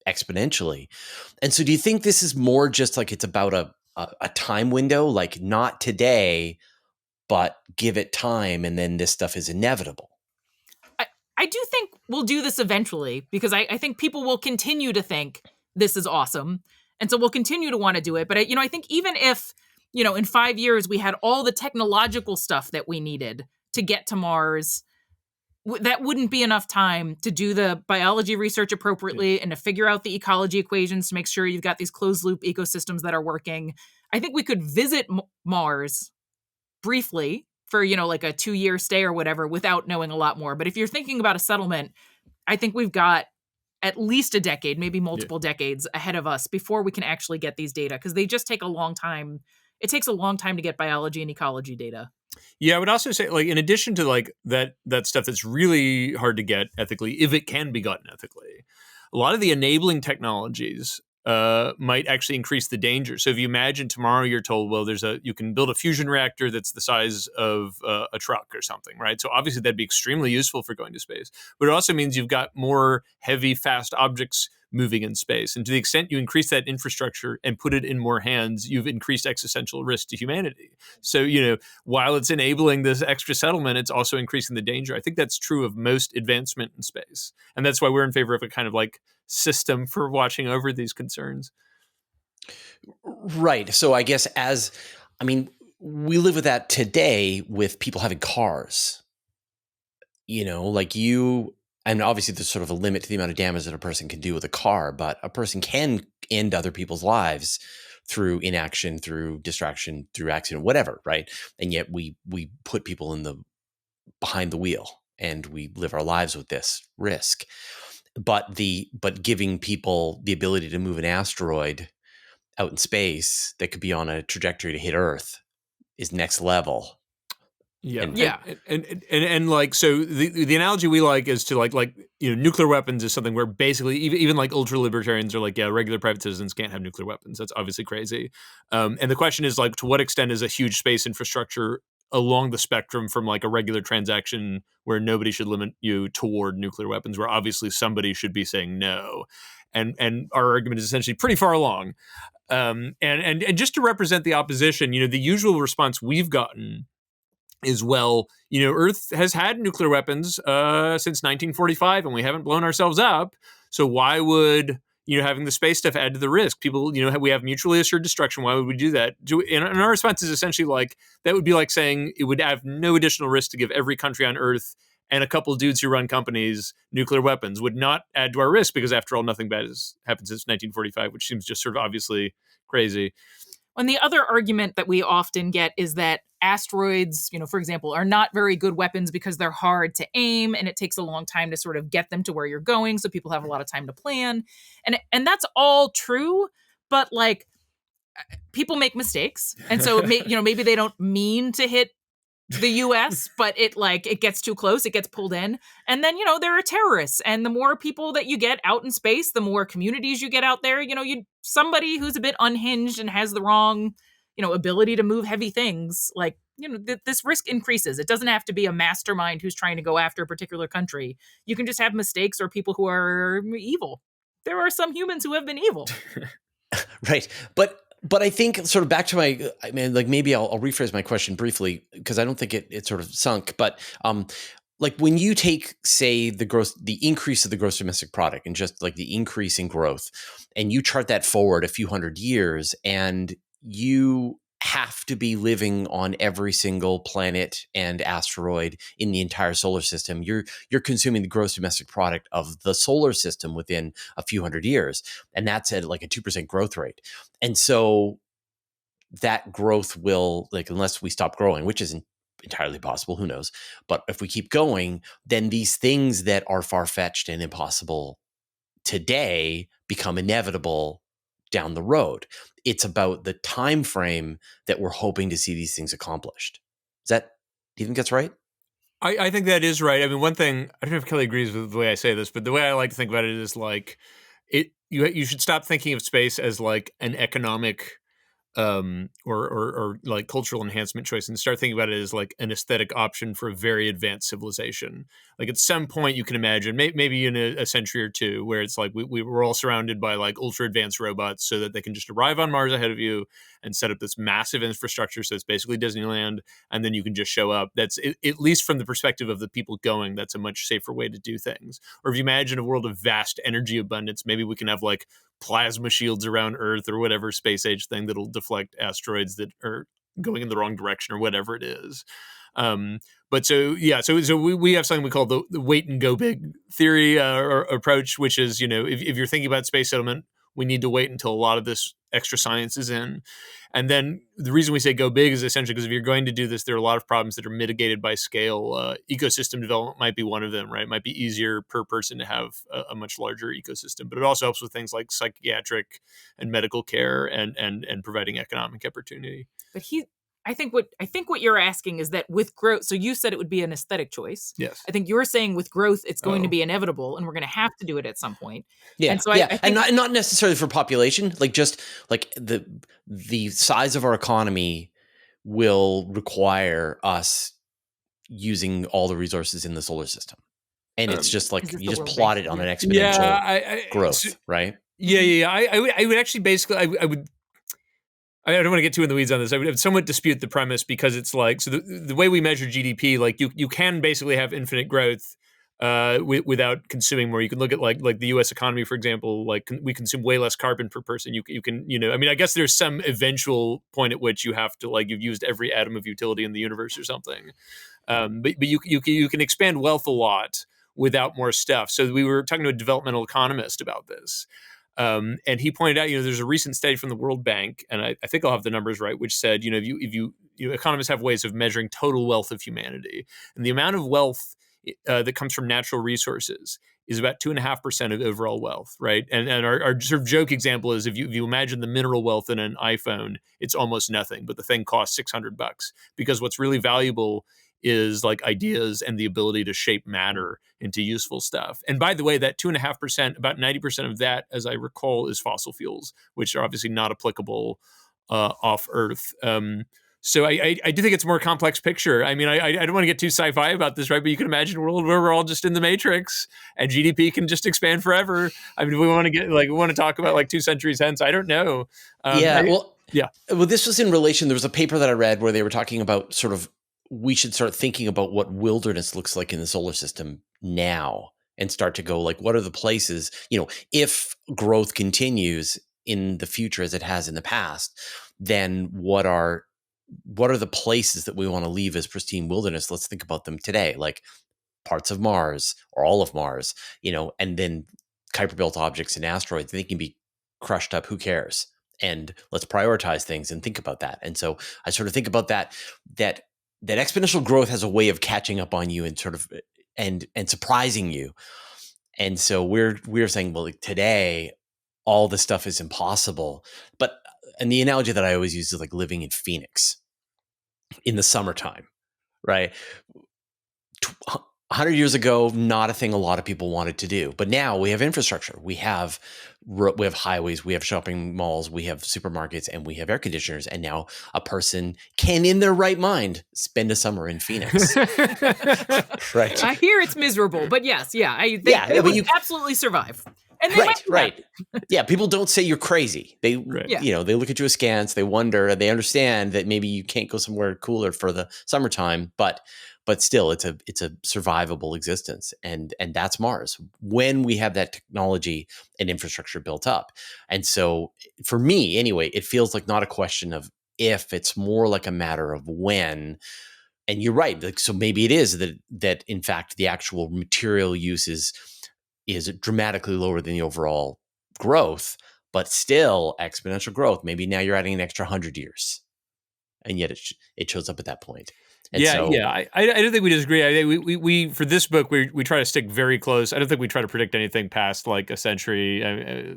exponentially. And so, do you think this is more just like it's about a time window, like not today, but give it time, and then this stuff is inevitable? I do think we'll do this eventually, because I think people will continue to think this is awesome. And so we'll continue to want to do it. But, I think even if, in 5 years we had all the technological stuff that we needed to get to Mars, that wouldn't be enough time to do the biology research appropriately and to figure out the ecology equations to make sure you've got these closed loop ecosystems that are working. I think we could visit Mars briefly for, like a 2-year stay or whatever without knowing a lot more. But if you're thinking about a settlement, I think we've got at least a decade, maybe multiple decades ahead of us before we can actually get these data, because they just take a long time. It takes a long time to get biology and ecology data. Yeah, I would also say, like, in addition to like that stuff that's really hard to get ethically, if it can be gotten ethically, a lot of the enabling technologies might actually increase the danger. So if you imagine tomorrow you're told, well, you can build a fusion reactor that's the size of a truck or something, right? So obviously that'd be extremely useful for going to space. But it also means you've got more heavy, fast objects moving in space. And to the extent you increase that infrastructure and put it in more hands, you've increased existential risk to humanity. So, while it's enabling this extra settlement, it's also increasing the danger. I think that's true of most advancement in space. And that's why we're in favor of a kind of like system for watching over these concerns. Right. So I guess we live with that today with people having cars, and obviously there's sort of a limit to the amount of damage that a person can do with a car, but a person can end other people's lives through inaction, through distraction, through accident, whatever. Right. And yet we put people behind the wheel, and we live our lives with this risk. But giving people the ability to move an asteroid out in space that could be on a trajectory to hit Earth is next level. Yeah. And like, so the analogy we like is to like nuclear weapons is something where basically even like ultra libertarians are like, yeah, regular private citizens can't have nuclear weapons. That's obviously crazy. And the question is like, to what extent is a huge space infrastructure along the spectrum from like a regular transaction where nobody should limit you toward nuclear weapons, where obviously somebody should be saying no. And our argument is essentially pretty far along. And just to represent the opposition, the usual response we've gotten is, well, Earth has had nuclear weapons since 1945, and we haven't blown ourselves up. So why would having the space stuff add to the risk? People, we have mutually assured destruction. Why would we do that? And our response is essentially like, that would be like saying it would have no additional risk to give every country on Earth and a couple dudes who run companies nuclear weapons. Would not add to our risk, because after all, nothing bad has happened since 1945, which seems just sort of obviously crazy. And the other argument that we often get is that asteroids, for example, are not very good weapons because they're hard to aim and it takes a long time to sort of get them to where you're going. So people have a lot of time to plan. And that's all true. But like, people make mistakes. And so, maybe they don't mean to hit the US, but it gets too close, it gets pulled in. And then, there are terrorists. And the more people that you get out in space, the more communities you get out there, somebody who's a bit unhinged and has the wrong, ability to move heavy things, like, this risk increases. It doesn't have to be a mastermind who's trying to go after a particular country. You can just have mistakes or people who are evil. There are some humans who have been evil. Right. But I think sort of back to like maybe I'll rephrase my question briefly, because I don't think it sort of sunk. But like when you take, say, the increase of the gross domestic product and just like the increase in growth, and you chart that forward a few hundred years, and you have to be living on every single planet and asteroid in the entire solar system, you're consuming the gross domestic product of the solar system within a few hundred years, and that's at like a 2% growth rate. And so that growth will, like, unless we stop growing, which isn't entirely possible, who knows, but if we keep going, then these things that are far-fetched and impossible today become inevitable down the road. It's about the time frame that we're hoping to see these things accomplished. Do you think that's right? I think that is right. I mean, one thing, I don't know if Kelly agrees with the way I say this, but the way I like to think about it is like, you should stop thinking of space as like an economic or like cultural enhancement choice, and start thinking about it as like an aesthetic option for a very advanced civilization. Like at some point you can imagine maybe in a century or two where it's like we were all surrounded by like ultra advanced robots so that they can just arrive on Mars ahead of you and set up this massive infrastructure. So it's basically Disneyland, and then you can just show up. That's, at least from the perspective of the people going, that's a much safer way to do things. Or if you imagine a world of vast energy abundance, maybe we can have like plasma shields around Earth or whatever space age thing that'll deflect asteroids that are going in the wrong direction or whatever it is. But so we have something we call the wait and go big theory or approach, which is, if you're thinking about space settlement, we need to wait until a lot of this extra science is in. And then the reason we say go big is essentially because if you're going to do this, there are a lot of problems that are mitigated by scale. Ecosystem development might be one of them, right? It might be easier per person to have a much larger ecosystem, but it also helps with things like psychiatric and medical care and providing economic opportunity. But I think what you're asking is that with growth, so you said it would be an aesthetic choice. Yes. I think you're saying with growth, it's going to be inevitable and we're going to have to do it at some point. Yeah. And so I think, and not necessarily for population, like just like the size of our economy will require us using all the resources in the solar system. And it's just like you just plot it on an exponential growth, right? Yeah. I would actually basically, I don't want to get too in the weeds on this. I would somewhat dispute the premise, because it's like, so the way we measure GDP, like you can basically have infinite growth without consuming more. You can look at like the U.S. economy, for example. Like we consume way less carbon per person. You can I mean, I guess there's some eventual point at which you have to, like, you've used every atom of utility in the universe or something. But you can expand wealth a lot without more stuff. So we were talking to a developmental economist about this. And he pointed out, there's a recent study from the World Bank, and I think I'll have the numbers right, which said, if you economists have ways of measuring total wealth of humanity, and the amount of wealth that comes from natural resources is about 2.5% of overall wealth, right? And our sort of joke example is if you imagine the mineral wealth in an iPhone, it's almost nothing, but the thing costs $600, because what's really valuable is like ideas and the ability to shape matter into useful stuff. And by the way, that 2.5%, about 90% of that, as I recall, is fossil fuels, which are obviously not applicable off Earth. So I do think it's a more complex picture. I mean, I don't want to get too sci-fi about this, right? But you can imagine a world where we're all just in the Matrix and GDP can just expand forever. I mean, we want to talk about like 2 centuries hence. I don't know. Well, this was in relation. There was a paper that I read where they were talking about sort of, we should start thinking about what wilderness looks like in the solar system now, and start to go like, what are the places, if growth continues in the future as it has in the past, then what are the places that we want to leave as pristine wilderness? Let's think about them today, like parts of Mars or all of Mars, and then Kuiper belt objects and asteroids, they can be crushed up. Who cares? And let's prioritize things and think about that. And so I sort of think about that exponential growth has a way of catching up on you and sort of and surprising you. And so we're saying, well, like today, all this stuff is impossible. And the analogy that I always use is like living in Phoenix in the summertime, right? 100 years ago, not a thing a lot of people wanted to do. But now we have infrastructure. We have highways, we have shopping malls, we have supermarkets, and we have air conditioners. And now a person can, in their right mind, spend a summer in Phoenix. Right. I hear it's miserable, but yes, yeah, they would absolutely survive. And they right. Yeah, people don't say you're crazy. They, they look at you askance, they wonder, they understand that maybe you can't go somewhere cooler for the summertime, but still, it's a survivable existence, and that's Mars when we have that technology and infrastructure built up. And so, for me, anyway, it feels like not a question of if; it's more like a matter of when. And you're right. Like, so maybe it is that in fact the actual material use is dramatically lower than the overall growth, but still exponential growth. Maybe now you're adding an extra 100 years, and yet it shows up at that point. And I don't think we disagree. I think we for this book we try to stick very close. I don't think we try to predict anything past like a century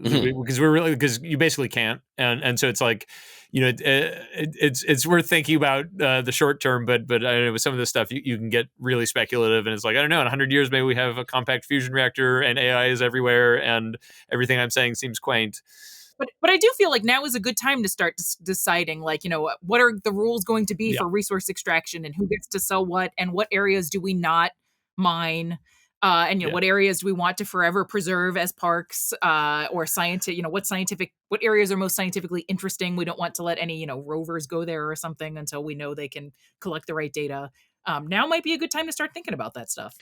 because you basically can't, and so it's like, it's worth thinking about the short term, but I don't know, with some of this stuff you can get really speculative, and it's like, I don't know, in 100 years maybe we have a compact fusion reactor and AI is everywhere and everything I'm saying seems quaint. But I do feel like now is a good time to start deciding, like, what are the rules going to be for resource extraction, and who gets to sell what, and what areas do we not mine, and what areas do we want to forever preserve as parks, or scientific, what areas are most scientifically interesting. We don't want to let any rovers go there or something until we know they can collect the right data. Now might be a good time to start thinking about that stuff.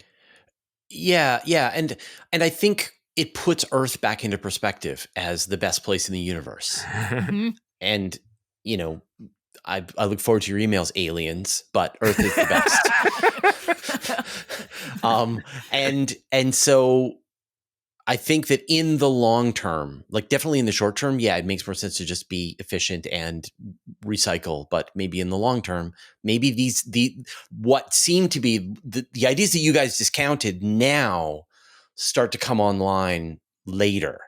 Yeah, and I think it puts Earth back into perspective as the best place in the universe. Mm-hmm. And, I look forward to your emails, aliens, but Earth is the best. And so I think that in the long term, like definitely in the short term, it makes more sense to just be efficient and recycle. But maybe in the long term, maybe what seem to be the ideas that you guys discounted now start to come online later.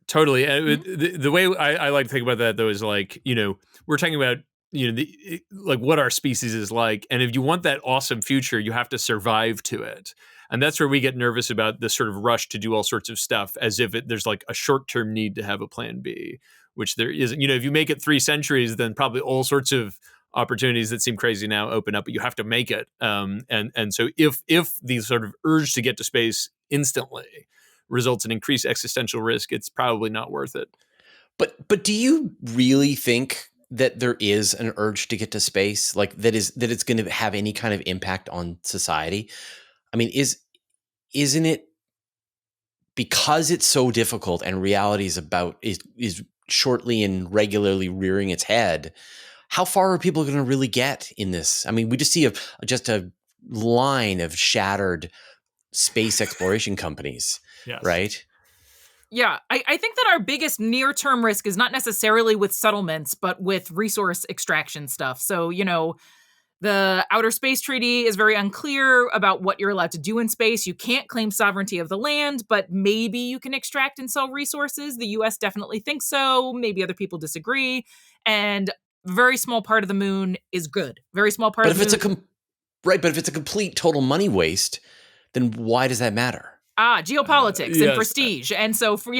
Totally. The way I like to think about that, though, is like, we're talking about, like what our species is like. And if you want that awesome future, you have to survive to it. And that's where we get nervous about this sort of rush to do all sorts of stuff as if there's like a short-term need to have a plan B, which there isn't. If you make it 3 centuries, then probably all sorts of opportunities that seem crazy now open up, but you have to make it. And so if the sort of urge to get to space instantly results in increased existential risk, it's probably not worth it. But do you really think that there is an urge to get to space, like that it's going to have any kind of impact on society? I mean, isn't it because it's so difficult and reality is shortly and regularly rearing its head? How far are people going to really get in this? I mean, we just see just a line of shattered space exploration companies, right? Yeah, I think that our biggest near-term risk is not necessarily with settlements, but with resource extraction stuff. So, the Outer Space Treaty is very unclear about what you're allowed to do in space. You can't claim sovereignty of the land, but maybe you can extract and sell resources. The US definitely thinks so. Maybe other people disagree. And a very small part of the moon is good. Very small part of the moon. But if it's a complete total money waste, then why does that matter? Geopolitics and prestige. And so we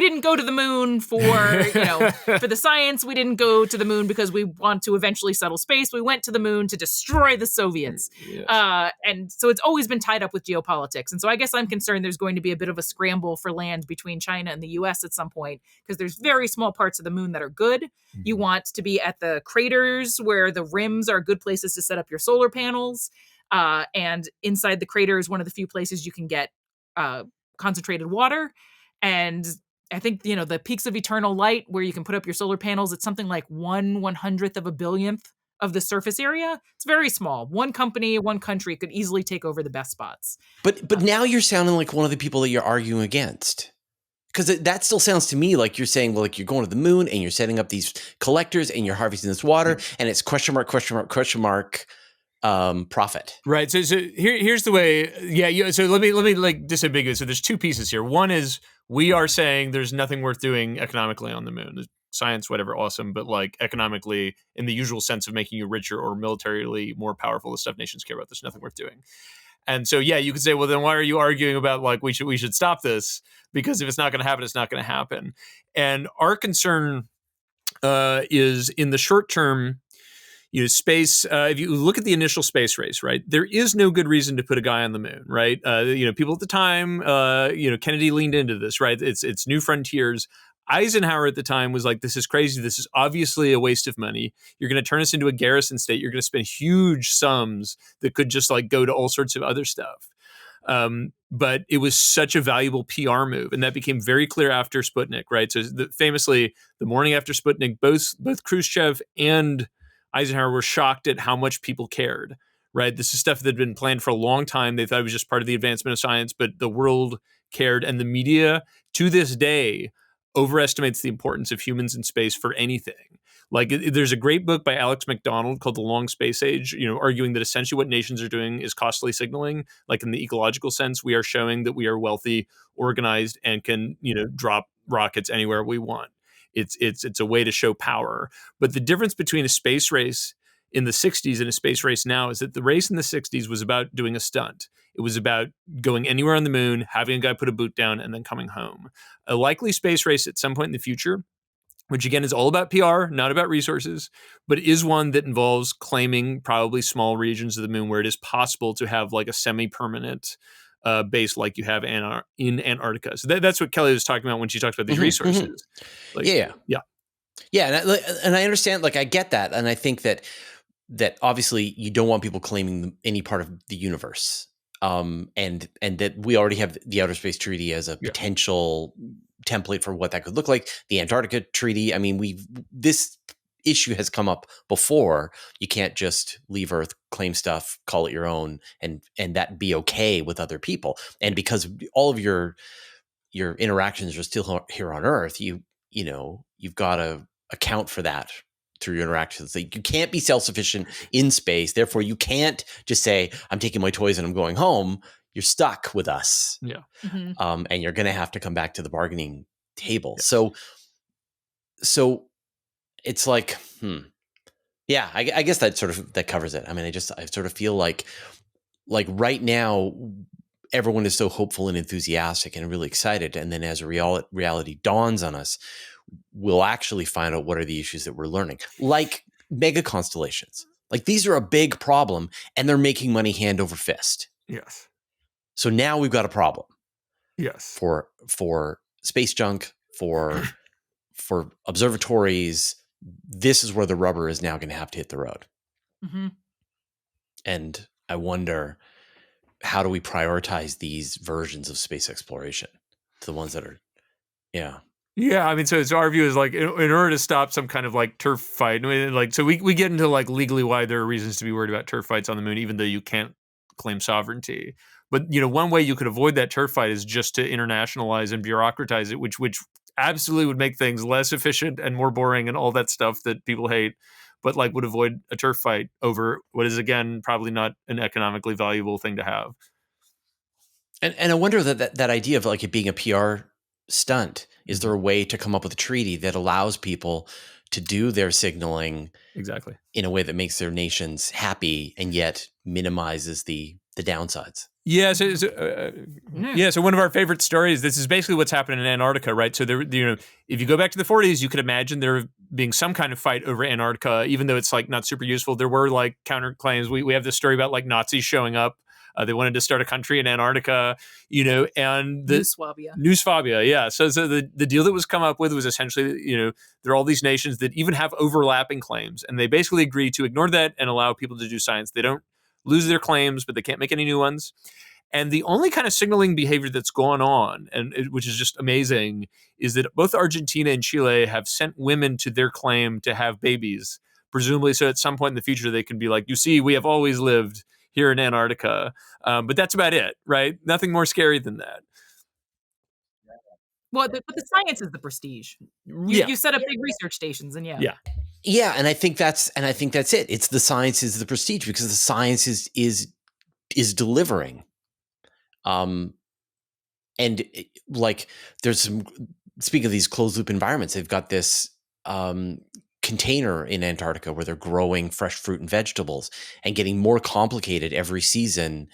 didn't go to the moon for the science. We didn't go to the moon because we want to eventually settle space. We went to the moon to destroy the Soviets. Yes. And so it's always been tied up with geopolitics. And so I guess I'm concerned there's going to be a bit of a scramble for land between China and the US at some point, because there's very small parts of the moon that are good. Mm-hmm. You want to be at the craters where the rims are good places to set up your solar panels. And inside the crater is one of the few places you can get concentrated water. And I think, the peaks of eternal light where you can put up your solar panels, it's something like 1/100th of a billionth of the surface area. It's very small. One company, one country could easily take over the best spots. But now you're sounding like one of the people that you're arguing against. Because that still sounds to me like you're saying, well, like you're going to the moon and you're setting up these collectors and you're harvesting this water and it's question mark, profit. Right. So here's the way. Yeah. So let me like disambiguate. So there's 2 pieces here. One is we are saying there's nothing worth doing economically on the moon. There's science, whatever, awesome, but like economically, in the usual sense of making you richer or militarily more powerful, the stuff nations care about, there's nothing worth doing. And so, yeah, you could say, well, then why are you arguing about like we should stop this? Because if it's not going to happen, it's not going to happen. And our concern is in the short term, space. If you look at the initial space race, right, there is no good reason to put a guy on the moon, right? People at the time, Kennedy leaned into this, right? It's new frontiers. Eisenhower at the time was like, this is crazy. This is obviously a waste of money. You're going to turn us into a garrison state. You're going to spend huge sums that could just like go to all sorts of other stuff. But it was such a valuable PR move, and that became very clear after Sputnik, right? So famously, the morning after Sputnik, both Khrushchev and Eisenhower were shocked at how much people cared, right? This is stuff that had been planned for a long time. They thought it was just part of the advancement of science, but the world cared, and the media to this day overestimates the importance of humans in space for anything. Like there's a great book by Alex McDonald called The Long Space Age, arguing that essentially what nations are doing is costly signaling. Like in the ecological sense, we are showing that we are wealthy, organized, and can, drop rockets anywhere we want. It's a way to show power. But the difference between a space race in the 60s and a space race now is that the race in the 60s was about doing a stunt. It was about going anywhere on the moon, having a guy put a boot down, and then coming home. A likely space race at some point in the future, which again is all about PR, not about resources, but is one that involves claiming probably small regions of the moon where it is possible to have like a semi-permanent base like you have in Antarctica. So that's what Kelly was talking about when she talked about these resources. Like, yeah. And I understand, like, I get that. And I think that obviously you don't want people claiming any part of the universe. And that we already have the Outer Space Treaty as a potential template for what that could look like. The Antarctica Treaty. I mean, this issue has come up before. You can't just leave Earth, claim stuff, call it your own, and that be okay with other people. And because all of your interactions are still here on Earth, you've got to account for that through your interactions. Like, you can't be self-sufficient in space. Therefore, you can't just say, I'm taking my toys and I'm going home. You're stuck with us. Yeah. Mm-hmm. And you're going to have to come back to the bargaining table. Yeah. So it's like, yeah, I guess that covers it. I mean, I sort of feel like right now, everyone is so hopeful and enthusiastic and really excited. And then as a reality dawns on us, we'll actually find out what are the issues that we're learning, like mega constellations. Like, these are a big problem and they're making money hand over fist. Yes. So now we've got a problem. Yes. For space junk, for observatories. This is where the rubber is now going to have to hit the road. Mm-hmm. And I wonder, how do we prioritize these versions of space exploration? The ones that are, yeah. Yeah, I mean, so our view is like, in order to stop some kind of like turf fight, I mean, like, so we get into like legally why there are reasons to be worried about turf fights on the moon, even though you can't claim sovereignty. But, one way you could avoid that turf fight is just to internationalize and bureaucratize it, which absolutely would make things less efficient and more boring and all that stuff that people hate, but like would avoid a turf fight over what is, again, probably not an economically valuable thing to have. And I wonder that idea of like it being a PR stunt, is there a way to come up with a treaty that allows people to do their signaling exactly in a way that makes their nations happy and yet minimizes the downsides? Yeah, so one of our favorite stories, this is basically what's happening in Antarctica, right? So there, if you go back to the 40s, you could imagine there being some kind of fight over Antarctica, even though it's like not super useful. There were like counterclaims. We have this story about like Nazis showing up. They wanted to start a country in Antarctica, and New Swabia. New Swabia, yeah. So the deal that was come up with was essentially, there are all these nations that even have overlapping claims, and they basically agree to ignore that and allow people to do science. They don't lose their claims, but they can't make any new ones. And the only kind of signaling behavior that's going on, which is just amazing, is that both Argentina and Chile have sent women to their claim to have babies, presumably so at some point in the future they can be like, you see, we have always lived here in Antarctica. But that's about it, right? Nothing more scary than that. Well, but the science is the prestige. You set up big research stations, and yeah, and I think that's it. It's the science is the prestige, because the science is delivering. And like, there's some, speaking of these closed loop environments, they've got this container in Antarctica where they're growing fresh fruit and vegetables and getting more complicated every season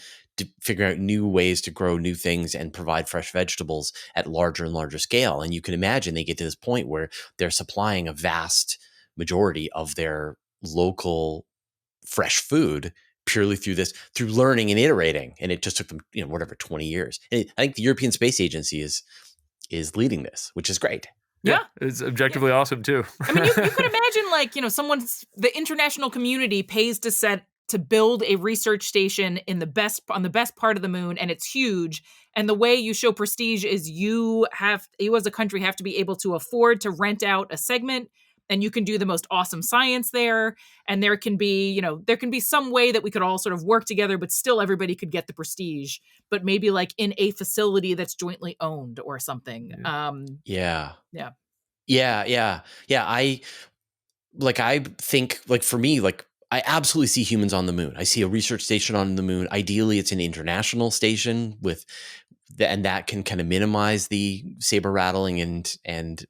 figure out new ways to grow new things and provide fresh vegetables at larger and larger scale. And you can imagine they get to this point where they're supplying a vast majority of their local fresh food purely through learning and iterating. And it just took them, 20 years. And I think the European Space Agency is leading this, which is great. Yeah. It's objectively awesome too. I mean, you could imagine like, the international community pays to build a research station on the best part of the moon, and it's huge. And the way you show prestige is you as a country have to be able to afford to rent out a segment, and you can do the most awesome science there. And there can be some way that we could all sort of work together, but still everybody could get the prestige, but maybe like in a facility that's jointly owned or something. Yeah. I think, like, for me, like, I absolutely see humans on the moon. I see a research station on the moon. Ideally, it's an international station and that can kind of minimize the saber rattling and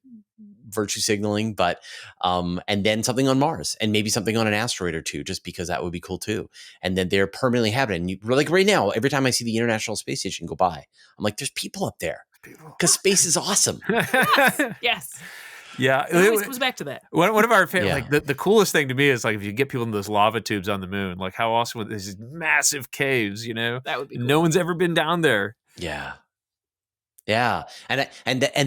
virtue signaling, but and then something on Mars and maybe something on an asteroid or two, just because that would be cool too. And then they're permanently habited. And like right now, every time I see the International Space Station go by, I'm like, there's people up there because space is awesome. Yes. Yeah, it always comes back to that. One of our like the coolest thing to me is like if you get people in those lava tubes on the moon, like how awesome would these massive caves, That would be cool. No one's ever been down there. Yeah, and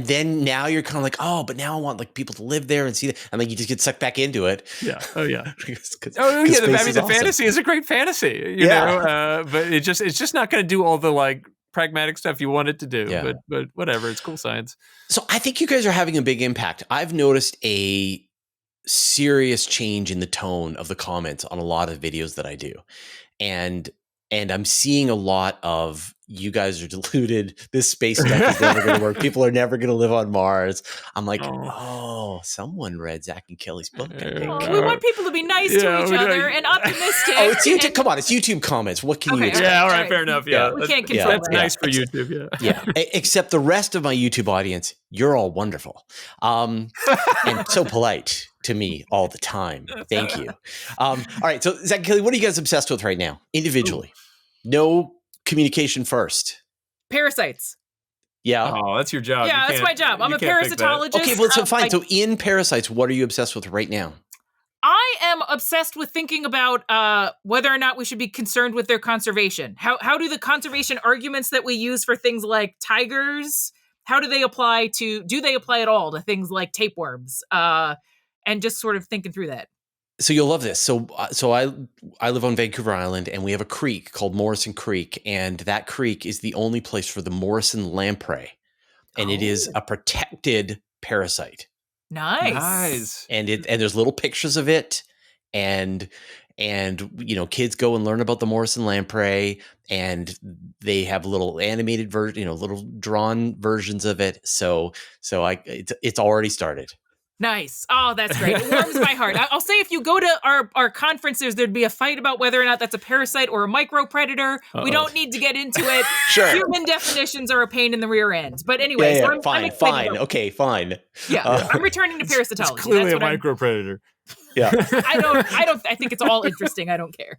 then now you're kind of like, oh, but now I want like people to live there and see that, and like you just get sucked back into it. Yeah. Oh yeah. The fantasy is a great fantasy, you know, but it's just not going to do all the like pragmatic stuff you want it to do. Yeah. But whatever, it's cool science. So I think you guys are having a big impact. I've noticed a serious change in the tone of the comments on a lot of videos that I do, and I'm seeing a lot of, you guys are deluded. This space stuff is never going to work. People are never going to live on Mars. I'm like, someone read Zach and Kelly's book, I think. We want people to be nice to each other and optimistic. Oh, it's YouTube. Come on, it's YouTube comments. What can you expect? Yeah, all right, fair enough. Yeah, we can't control that's nice for YouTube. Yeah. Except the rest of my YouTube audience, you're all wonderful, and so polite to me all the time. Thank you. All right, so Zach and Kelly, what are you guys obsessed with right now, individually? No communication first. Parasites. Yeah. Oh, that's your job. Yeah, that's my job. I'm a parasitologist. Okay, well, so fine. So in parasites, what are you obsessed with right now? I am obsessed with thinking about whether or not we should be concerned with their conservation. How do the conservation arguments that we use for things like tigers, do they apply at all to things like tapeworms? And just sort of thinking through that. So you'll love this. So I live on Vancouver Island, and we have a creek called Morrison Creek, and that creek is the only place for the Morrison lamprey, and it is a protected parasite. Nice. And there's little pictures of it, and kids go and learn about the Morrison lamprey, and they have little animated little drawn versions of it. So it's already started. Nice. Oh, that's great. It warms my heart. I'll say if you go to our conferences, there'd be a fight about whether or not that's a parasite or a micropredator. Uh-oh. We don't need to get into it. Sure. Human definitions are a pain in the rear end. But anyway, fine. Okay, fine. Yeah, I'm returning to parasitology. It's clearly a micropredator. Yeah. I think it's all interesting. I don't care.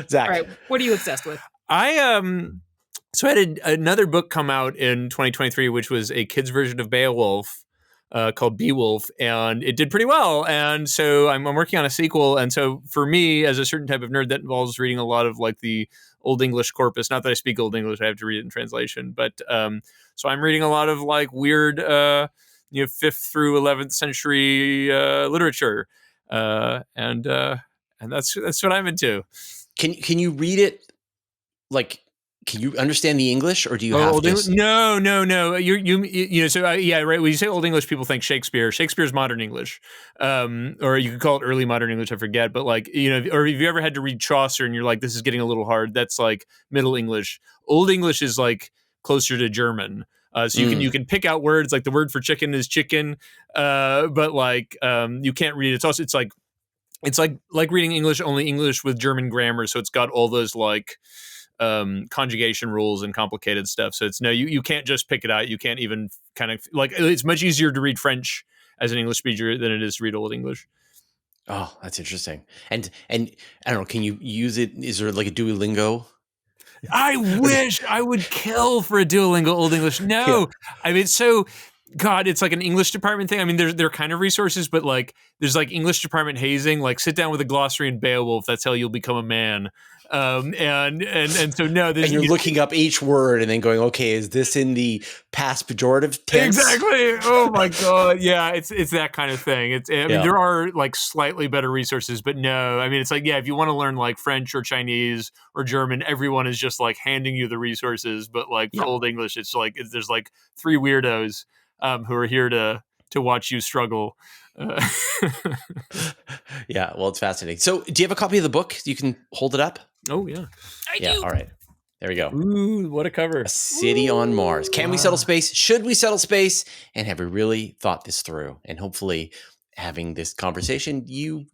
Zach. All right. What are you obsessed with? So I had another book come out in 2023, which was a kid's version of Beowulf. Called Beowulf, and it did pretty well. And so I'm working on a sequel. And so for me, as a certain type of nerd, that involves reading a lot of like the Old English corpus. Not that I speak Old English, I have to read it in translation. But so I'm reading a lot of like weird, 5th through 11th century literature, and that's what I'm into. Can you read it like? Can you understand the English, or do you have to? No. Right. When you say Old English, people think Shakespeare. Shakespeare's modern English, or you could call it early modern English. I forget, but like or if you ever had to read Chaucer and you're like, this is getting a little hard, that's like Middle English. Old English is like closer to German. So you can pick out words like the word for chicken is chicken, but like you can't read it. It's like reading English, only English with German grammar. So it's got all those like conjugation rules and complicated stuff. So you can't just pick it out. You can't even kind of like, it's much easier to read French as an English speaker than it is to read Old English. Oh, that's interesting. And I don't know, can you use it? Is there like a Duolingo? I wish I would kill for a Duolingo Old English. No, Yeah. I mean, so God, it's like an English department thing. I mean, there are kind of resources, but like there's like English department hazing. Like sit down with a glossary and Beowulf. That's how you'll become a man. And so no, there's And you're looking up each word and then going, okay, is this in the past pejorative tense? Exactly. Oh my God. Yeah, it's that kind of thing. I mean, Yeah. there are like slightly better resources, but no. I mean, it's like, yeah, if you want to learn like French or Chinese or German, everyone is just like handing you the resources. But like for Yeah. Old English, it's like there's like three weirdos who are here to watch you struggle. Yeah, well, it's fascinating. So, do you have a copy of the book? You can hold it up. Oh yeah. I Yeah. do. All right. There we go. Ooh, what a cover. A city on Mars. Can we settle space? Should we settle space? And have we really thought this through? And hopefully, having this conversation, you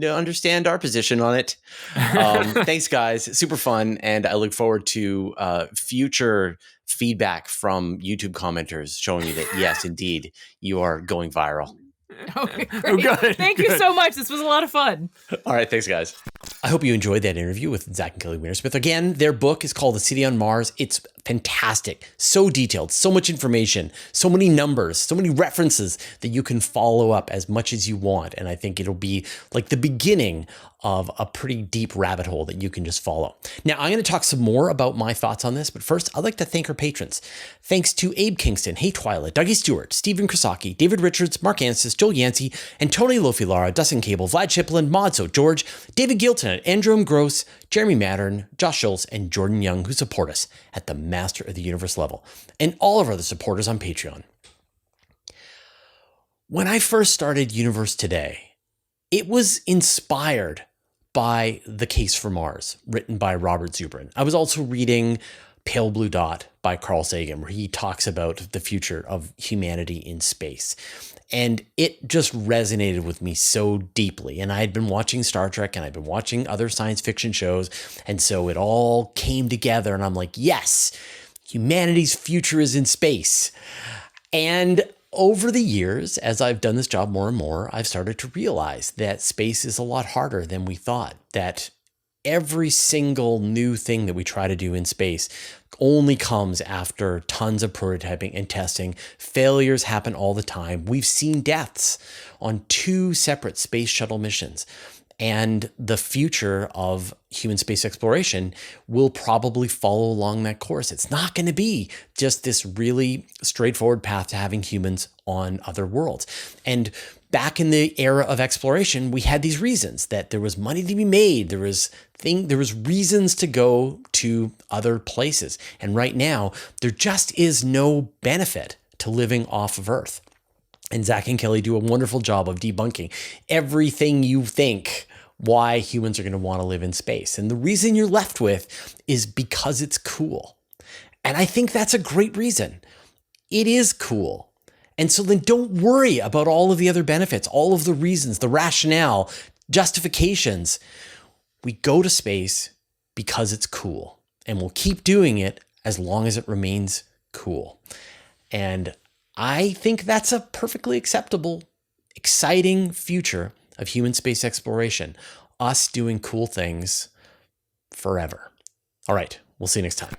understand our position on it. Thanks, guys. Super fun. And I look forward to future feedback from YouTube commenters showing me that, yes, indeed, you are going viral. Okay, great. Oh, good. Thank you so much. This was a lot of fun. All right. Thanks, guys. I hope you enjoyed that interview with Zach and Kelly Weinersmith. Again, their book is called The City on Mars. It's fantastic. So detailed, so much information, so many numbers, so many references that you can follow up as much as you want. And I think it'll be like the beginning of a pretty deep rabbit hole that you can just follow. Now, I'm going to talk some more about my thoughts on this, but first, I'd like to thank our patrons. Thanks to Abe Kingston, Hey Twyla, Dougie Stewart, Stephen Krasaki, David Richards, Mark Ansis, Joel Yancey, and Tony Lofilara, Dustin Cable, Vlad Chiplin, Modso, George, David Gilton, Andrew Gross, Jeremy Mattern, Josh Schultz, and Jordan Young, who support us at the Master of the Universe level, and all of our other supporters on Patreon. When I first started Universe Today, it was inspired by The Case for Mars, written by Robert Zubrin. I was also reading Pale Blue Dot by Carl Sagan, where he talks about the future of humanity in space. And it just resonated with me so deeply. And I had been watching Star Trek and I'd been watching other science fiction shows. And so it all came together and I'm like, yes, humanity's future is in space. And over the years, as I've done this job more and more, I've started to realize that space is a lot harder than we thought, that every single new thing that we try to do in space only comes after tons of prototyping and testing. Failures happen all the time. We've seen deaths on 2 separate space shuttle missions. And the future of human space exploration will probably follow along that course. It's not going to be just this really straightforward path to having humans on other worlds. And back in the era of exploration, we had these reasons that there was money to be made. There was reasons to go to other places. And right now, there just is no benefit to living off of Earth. And Zach and Kelly do a wonderful job of debunking everything you think why humans are going to want to live in space. And the reason you're left with is because it's cool. And I think that's a great reason. It is cool. And so then don't worry about all of the other benefits, all of the reasons, the rationale, justifications. We go to space because it's cool. And we'll keep doing it as long as it remains cool. And I think that's a perfectly acceptable, exciting future of human space exploration. Us doing cool things forever. All right, we'll see you next time.